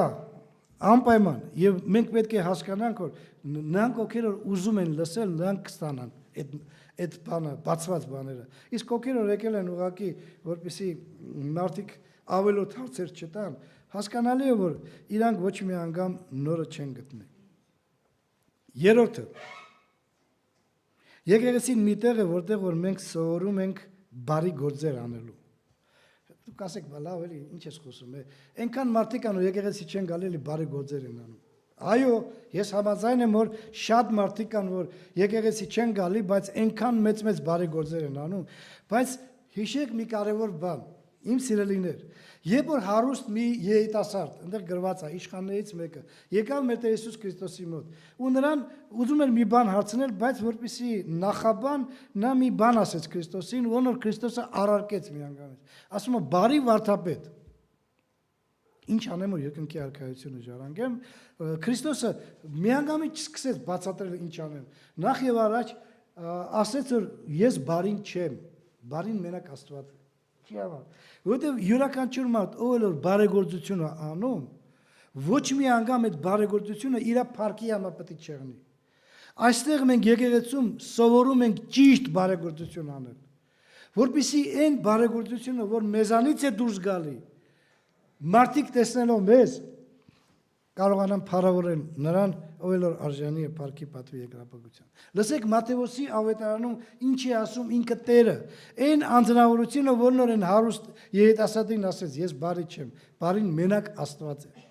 անպայման, եւ մենք պետք է հասկանանք, որ նրանք ովքեր ուզում են լսել, նրանք կստանան այդ բանը, բացված բաները։ Իսկ ովքեր որ եկել են ուղղակի, որպեսզի մարդիկ ավելոտ հարցեր չտան, հասկանալի է, որ իրանք ոչ մի անգամ նորը չեն գտնել։ Երրորդը, եկեղեցին մի տեղ է, որտեղ որ մենք սովորում ենք բարի գործեր անելու։ Դուք ասեք, լավ էլի, ինչ ես խոսում, այնքան մարդիկ անում եկեղեցի չեն գալի, բարի գործեր են անում։ Այո, ես համաձայն եմ, որ շատ մարդիկ կան, որ եկեղեցի չեն գալի, բայց այնքան մեծ բարի գործեր են անում, բայց հիշեք մի կարևոր բան, իմ սիրելիներ, երբ որ հարուստ մի երիտասարդ, այնտեղ գրված է, իշխաններից մեկը, եկավ մեր Տեր Հիսուս Քրիստոսի մոտ, ու նրան ուզում էր մի բան հարցնել, բայց որպեսզի նախաբան նա մի բան ասեց Քրիստոսին, որն որ Քրիստոսը առարկեց միանգամից։ Ասում է, բարի վարդապետ, ինչ անեմ, որ երկնքի արքայությունը ժառանգեմ, Քրիստոսը միանգամից չսկսեց բացատրել ինչ անեմ։ Նախ եւ առաջ ասեց, որ ես բարին չեմ, բարին մենակ Աստված է։ Չի համար, որովհետև յուրաքանչյուր մարդ, ով որ բարեգործություն է անում, ոչ մի անգամ այդ բարեգործությունը իր փառքի համար պետք է չեղնի։ Այստեղ մենք եկեղեցում սովորում ենք ճիշտ բարեգործություն անել։ որպեսզի այն բարեգործությունը, որ մեզանից է դուրս գալի, մարդիկ տեսնելով մեզ կարողանան փառավորել նրան, ով որ արժանի է Փառքի պատվի երկրապագության։ Լսեք Մատթեոսի ավետարանում ինչ է ասում ինքը Տերը, այն անձնավորությունը, որն օրեն հարուստ երիտասարդին ասեց, ես բարի չեմ, բարին մենակ Աստված է։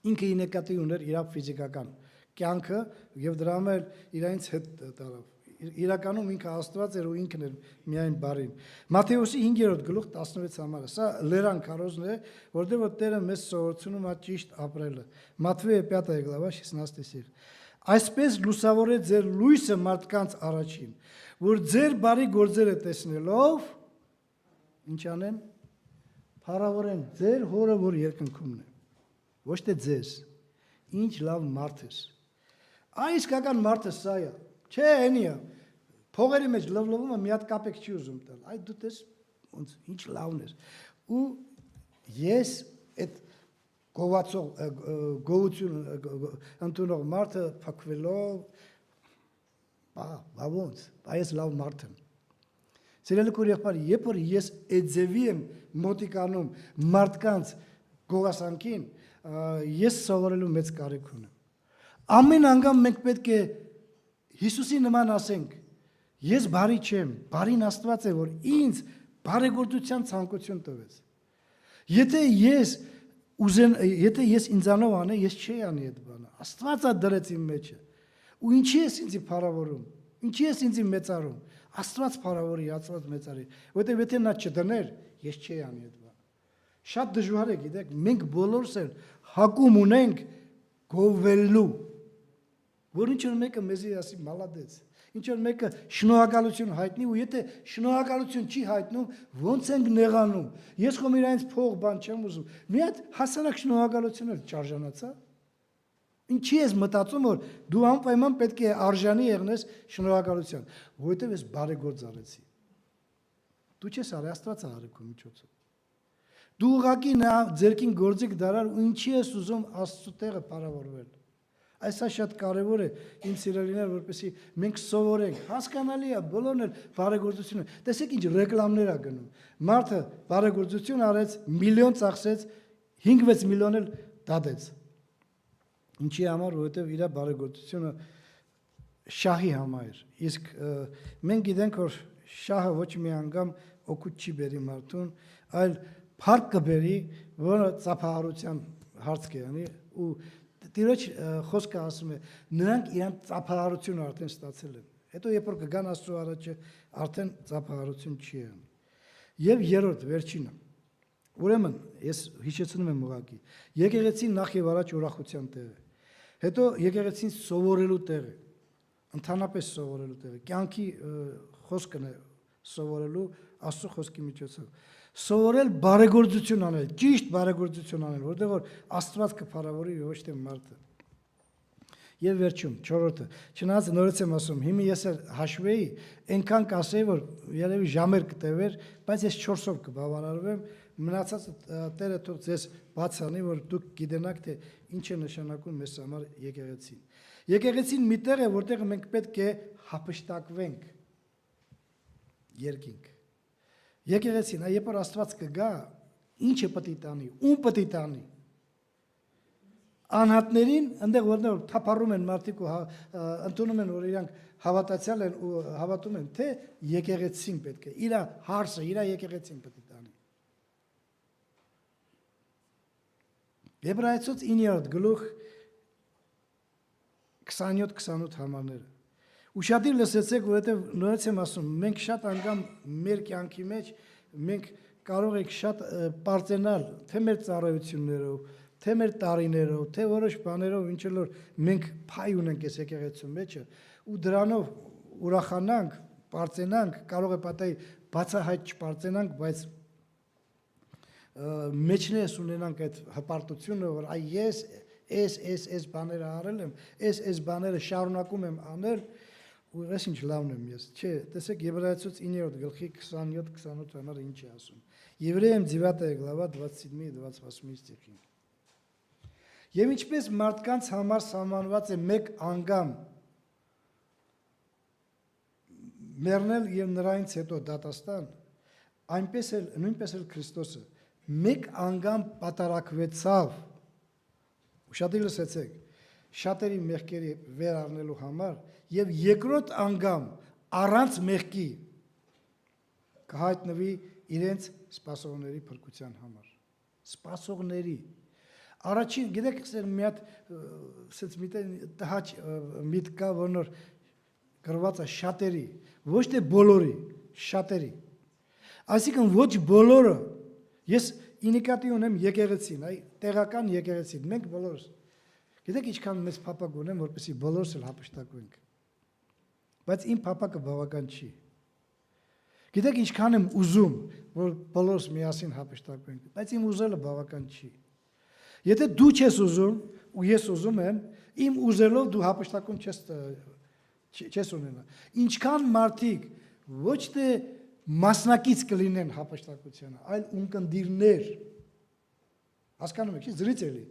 Ինքը ի նկատի ուներ իր ֆիզիկական կյանքը եւ դրա համար իրենց հետ տարավ։ Իրականում ինքը Աստված էր ու ինքն էր միայն բարին։ Մատթեոսի 5-րդ գլուխ 16 համարը, սա լերան քարոզն է, որտեղ որ Տերը մեզ սովորեցնում է ճիշտ ապրելը։ Մատթեոս 5 глава 16 стих։ Այսպես լուսավորեց ձեր լույսը մարդկանց առաջին, որ ձեր բարի գործերը տեսնելով ինչ անեն, փառավորեն ձեր հորը, որ երկնքումն է։ Ոչ թե ձեզ, ինչ լավ մարդ ես։ Այս իսկական մարդը սա է։ Չէ, այնի է։ Փողերի մեջ լվլվում է, մի հատ կապեք չի ուզում տալ։ Այ դու տես ոնց ինչ լավն ես։ Ու ես այդ գողություն ընդունող մարդը փակվելով ոնց, այս լավ մարդ եմ։ Սիրելի քույր, երբ որ ես այդ ձևի եմ մոտիկանում մարդկանց գողասանքին, ես սովորելու մեծ կարիք ունեմ։ Ամեն անգամ մենք պետք է Հիսուսի նման ասենք, ես բարի չեմ, բարին Աստված է, որ ինձ բարեգործության ցանկություն տվեց։ Եթե ես ինձանով անեմ, ես չի անի այդ բանը։ Աստված է դրեց իմ մեջը։ Ու ինչի ես ինձ փառավորում, ինչի ես ինձ մեծարում։ Աստված փառավորի, Աստված մեծարի։ Որտեղ եթե նա չդներ, ես չի անի այդ բանը։ Շատ դժվար է, գիտեք, մենք բոլորս էլ հակում ունենք գովելու, որ ինչ որ մեկը մեզի ասի մալադեց, ինչ որ մեկը շնորհակալություն հայտնի, ու եթե շնորհակալություն չի հայտնում, ոնց ենք նեղանում։ Ես խոմ իրենց փող բան չեմ ուզում։ Մի հատ հասարակ շնորհակալություն էլ չարժանացա։ Ինչի ես մտածում, որ դու անպայման պետք է արժանի եղնես շնորհակալության, որովհետև ես բարեգործ արեցի։ Դու չես արի, Աստված է արել քո միջոցով։ Դու ուղղակի նա ձերքին գործիք դարար ու ինչի ես ուզում Աստծո տեղը փառավորվել։ Այսա շատ կարևոր է, իմ սիրելիներ, որպեսզի մենք սովորենք, հասկանալի է, բոլորն էլ բարեգործություն։ Տեսեք ինչ ռեկլամներ է գնում։ Մարդը բարեգործություն արեց, միլիոն ծախսեց, 5-6 միլիոն էլ դադեց։ Ինչի համար, որովհետև իր բարեգործությունը շահի համար։ Իսկ մենք գիտենք, որ շահը ոչ մի անգամ օգուտ չի բերի մարդուն, այլ փառք կբերի, որը ծափահարության հարց կանի ու Տիրոջ խոսքը ասում է, նրանք իրան ծափահարությունը արդեն ստացել են։ Հետո երբ որ կգան Աստծո առաջը, արդեն ծափահարություն չի անի։ Եվ երրորդ, վերջինը։ Ուրեմն, ես հիշեցնում եմ ուղղակի, եկեղեցին նախ եւ առաջ ուրախության տեղ է։ Հետո եկեղեցին սովորելու տեղ է, ընդհանրապես սովորելու տեղ է, կյանքի խոսքն է սովորելու Աստծո խոսքի միջոցով։ Սովորել բարեգործություն անել, ճիշտ բարեգործություն անել, որտեղ որ Աստված կփառավորի ոչ թե մարդը։ Եվ վերջում, չորրորդը, չնայած նորից եմ ասում, հիմա ես հաշվեի, այնքան կասեի, որ երևի ժամեր կտևեր, բայց ես 4-ով կբավարարվեմ, մնացածը Տերը թող ձեզ բաց անի, որ դուք գիտենաք, թե ինչ է նշանակում մեզ համար եկեղեցին։ Եկեղեցին մի տեղ է, որտեղ մենք պետք է հափշտակվենք երկինք։ Եկեղեցին, երբ որ Աստված կգա, ինչ է պետք է տանի, ում պետք է տանի։ Անհատներին, այնտեղ որտեղ թափառում են մարդիկ ու ընդունում են, որ իրանք հավատացյալ են ու հավատում են, թե եկեղեցին պետք է, իր հարսը, իր եկեղեցին պետք է տանի։ Եբրայեցոց 9-րդ գլուխ 27-28 համարները։ Ուշադիր լսեցեք, որովհետև նորից եմ ասում, մենք շատ անգամ մեր կյանքի մեջ մենք կարող ենք շատ պարծենալ, թե մեր ծառայություններով, թե մեր տարիներով, թե որոշ բաներով, ինչ որ մենք փայ ունենք այս եկեղեցու մեջը, ու դրանով ուրախանանք, պարծենանք, կարող է պատահի բացահայտ չպարծենանք, բայց մեջներս ունենանք այդ հպարտությունը, որ այ ես բաները արել եմ, այս բաները շարունակում եմ անել, ու ես ինչ լավն եմ ես, չէ, տեսեք Եբրայեցոց 9-րդ գլխի 27-28 համարը ինչ է ասում։ Евреям 9 глава 27-28 стихի։ Եվ ինչպես մարդկանց համար սահմանված է մեկ անգամ մեռնել եւ նրանից հետո դատաստան, նույնպես էլ Քրիստոսը մեկ անգամ պատարակվեցավ, ուշադիր լսեցեք, շատերի մեղքերի վեր առնելու համար եւ երկրորդ անգամ առանց մեղքի կհայտնվի իրենց սպասողների փրկության համար։ Սպասողների առաջին գիտեք մի հատ ասած տհաճ միտ կա որ գրված է շատերի, ոչ թե բոլորի, շատերի։ Այսինքն ոչ բոլորը, ես ինիկատիվ ունեմ եկեղեցին, այ տեղական եկեղեցին, մենք բոլորս։ Գիտեք ինչքան մեծ փափակ ունեմ, որպեսզի բոլորս էլ հափշտակվենք։ Բայց իմ փափակը բավական չի։ Գիտեք ինչքան եմ ուզում, որ բոլորս միասին հափշտակվենք, բայց իմ ուզելը բավական չի։ Եթե դու չես ուզում ու ես ուզում եմ, իմ ուզելով դու հափշտակում չես ունենա։ Ինչքան մարդիկ ոչ թե մասնակից կլինեն հափշտակությանը, այլ ունկնդիրներ։ Հասկանում եք, զրից էլի։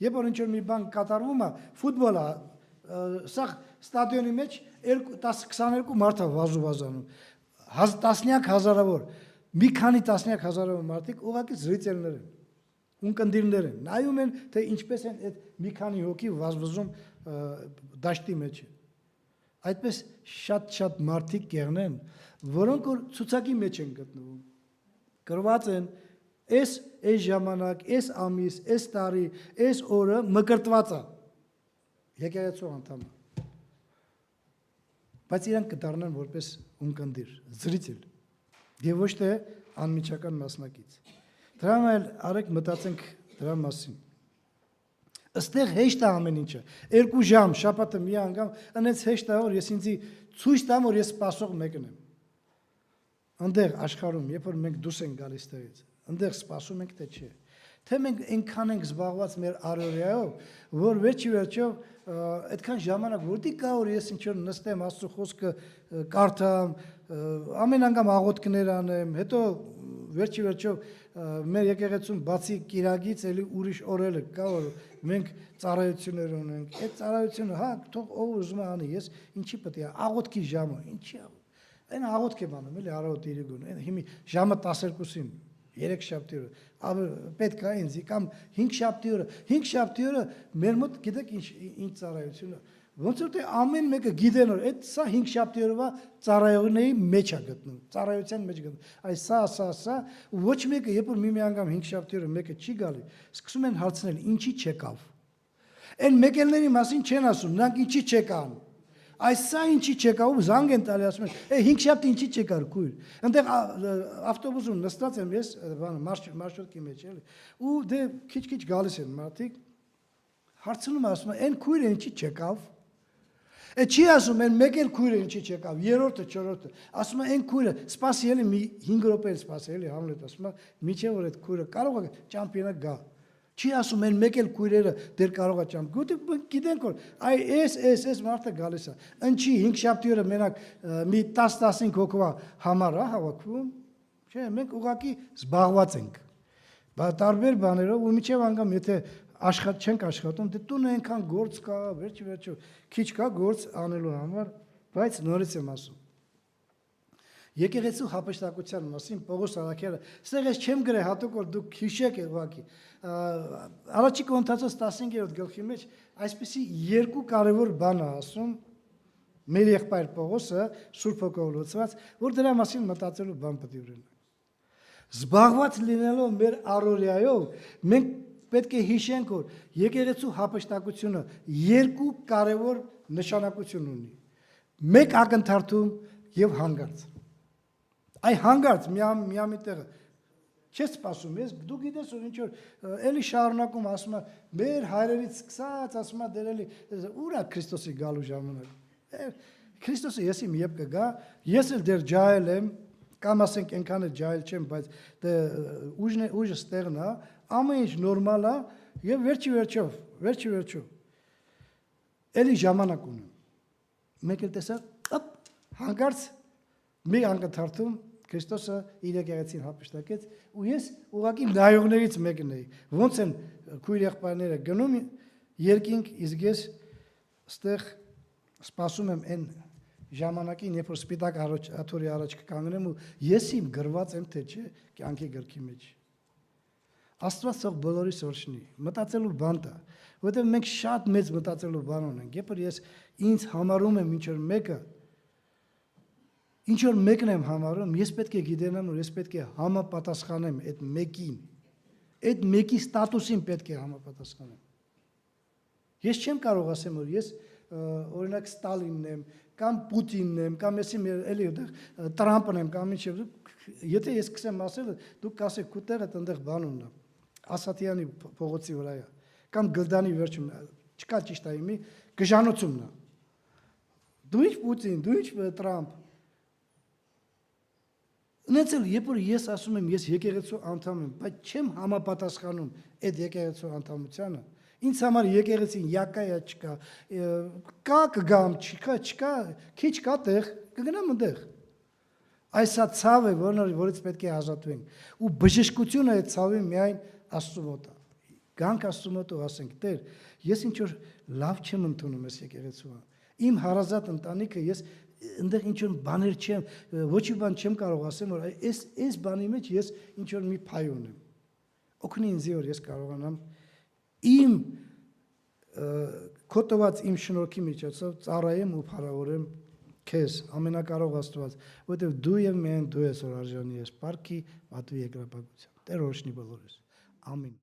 Երբ որ ինչ-որ մի բան կատարվում է, ֆուտբոլը, սա ստադիոնի մեջ 22 մարդ է վազանում, տասնյակ հազարավոր, մի քանի տասնյակ հազարավոր մարդիկ ուղղակի զրիցելներ են, ունկնդիրներ են, նայում են, թե ինչպես են այդ մի քանի հոգի վազվզում դաշտի մեջ։ Այդպես շատ մարդիկ կեղնեն, որոնք որ ցուցակի մեջ են գտնվում, գրված են այս ժամանակ, այս ամիս, այս տարի, այս օրը մկրտված է եկեղեցու անդամը, բայց իրանք կդառնան որպես ունկնդիր, զրիցել եւ ոչ թե անմիջական մասնակից։ Դրա համար արեք մտածենք դրա մասին։ Այստեղ հեշտ է ամեն ինչը։ 2 ժամ շաբաթը մի անգամ, այնց հեշտ է որ ես ինձի ցույց տամ որ ես սպասող մեկն եմ։ Այնտեղ աշխարհում, երբ որ մենք դուրս ենք գալիս տեղից, այնտեղ սպասում ենք թե չէ։ Թե մենք այնքան ենք զբաղված մեր առօրյայով, որ վերջիվերջո այդքան ժամանակ որտի կա որ ես ինչ որ նստեմ Աստծո խոսքը կարդամ, ամեն անգամ աղոթքներ անեմ, հետո վերջիվերջո մեր եկեղեցում բացի կիրակից էլի ուրիշ օրերը կա որ մենք ծառայություններ ունենք, այդ ծառայությունը հա թող ով ուզում է անի, ես ինչի պետք է աղոթքի ժամը, ինչի այն աղոթք եմ անում էլի առավոտ 3-ին, հիմի ժամը 12-ին 3 շաբթի օրը պետք է ինձ կամ 5 շաբթի օրը մեր մոտ գիտեք ինչ ծառայությունը ոնց որ թե ամեն մեկը գիտեն որ այդ սա 5 շաբթի օրվա ծառայողների մեջ է գտնում ծառայության մեջ գտնում այս սա ոչ մեկը երբ որ մի անգամ 5 շաբթի օրը մեկը չի գալի սկսում են հարցնել ինչի չեկավ այն մեկելների մասին չեն ասում նրանք ինչի չեկան այս սա ինչի չեկավ ու զանգ են տալի ասում են 5 շաբթի ինչի չեկար քույր այնտեղ ավտոբուսում նստած եմ ես մարշրուտի մեջ էլի ու դե քիչ գալիս են մարդիկ հարցնում ասում են այն քույրը ինչի չեկավ չի ասում են մեկ էլ քույրը ինչի չեկավ երրորդը չորրորդը ասում են այն քույրը սպասի էլի մի 5 րոպե սպասի էլի Համլետ ասում է միջև որ այդ քույրը կարող է ճամպիոնա գա չի ասում են մեկ էլ քույրերը դեռ կարող է ճամպիոն գիտենք որ այ այս մարդը գալիս է ինչի 5 շաբթի օրը մենակ մի 10-15 հոգվա համար է հավաքվում չէ մենք ուղղակի զբաղված ենք տարբեր բաներով ու միջև անգամ եթե չենք աշխատում դե տունը այնքան գործ կա վերջիվերջո քիչ կա գործ անելու համար բայց նորից եմ ասում եկեղեցու հափշտակության մասին Պողոս Արաքյալը ստեղ ես չեմ գրել հատուկ որ դուք հիշեք ուղղակի առաջի Կորինթացոց 15-րդ գլխի մեջ այսպիսի երկու կարևոր բան է ասում մեր եղբայր Պողոսը Սուրբ Հոգով լցված որ դրա մասին մտածելու բան պետք է ունենանք զբաղված լինելով մեր առօրյայով մենք պետք է հիշենք որ եկեղեցու հափշտակությունը երկու կարևոր նշանակություն ունի մեկ ակնթարթում եւ հանգարց այ հանգարց միամի տեղը չես սպասում ես դու գիտես որ ինչ որ էլի շարունակում ասում է մեր հայրերից սկսած ասում է դեր էլի ուր է Քրիստոսի գալու ժամանակ Քրիստոսը եսի մի երբ կգա ես էլ դեռ ջահել եմ կամ ասենք այնքան էլ ջահել չեմ բայց ուժը ստեղն է ամեն ինչ նորմալ է եւ վերջիվերջո էլի ժամանակ ունեմ մեկ էլ տեսա հանգարց մի անգթարթում Քրիստոսը իր եկեղեցին հափշտակեց ու ես ուղղակի նայողներից մեկն էի ոնց են քույր եղբայրները գնում երկինք իսկ ես ստեղ սպասում եմ այն ժամանակին, երբ որ սպիտակ աթոռի առաջ կկանգնեմ ու ես իմ գրված եմ թե չէ, կյանքի գրքի մեջ։ Աստված թող բոլորիս օրհնի։ Մտածելու բան տա, որովհետև մենք շատ մեծ մտածելու բան ունենք։ Երբ որ ես ինձ համարում եմ ինչ որ մեկն եմ համարում, ես պետք է գիտենամ, որ ես պետք է համապատասխանեմ այդ մեկին։ Այդ մեկի ստատուսին պետք է համապատասխանեմ։ Ես չեմ կարող ասեմ, որ ես օրինակ Ստալինն եմ, կամ Պուտինն եմ, կամ ես էլի Տրամպն եմ, կամ ինչ։ Եթե ես սկսեմ ասել, դուք կասեք քո տեղը այնտեղ բան ունա։ Ասատյանի փողոցի վրա է, կամ Գլդանի վերջում, չկա ճիշտ այմի, գժանությունն է։ Դու ինչ Պուտին, դու ինչ Տրամպ։ Ունեցել, երբ որ ես ասում եմ, ես եկեղեցու անդամ եմ, բայց չեմ համապատասխանում այդ եկեղեցու անդամությանը, ինձ համար եկեղեցին յակայա չկա, կա կգամ, չկա, քիչ կա տեղ, կգնամ այնտեղ։ Այսա ցավ է, որից պետք է ազատվենք։ Ու բժշկությունը այդ ցավի միայն Աստծո մոտ է։ Գանք Աստծո մոտ ու ասենք, Տեր, ես ինչ որ լավ չեմ ընդունում այս եկեղեցու։ Իմ հարազատ ընտանիքը ես այնտեղ ինչ որ բաներ չեմ, ոչ մի բան չեմ կարող ասեմ, որ այս բանի մեջ ես ինչ որ մի փայ ունեմ։ Օգնի ինձ, որ ես կարողանամ իմ կոթված իմ շնորհքի միջոցով ծառայեմ ու փառավորեմ քեզ, ամենակարող Աստված, որովհետև դու եւ միայն դու ես որ արժանի ես պարքի, պատվի երկրապագության։ Տեր օրհնի բոլորիս։ Ամին։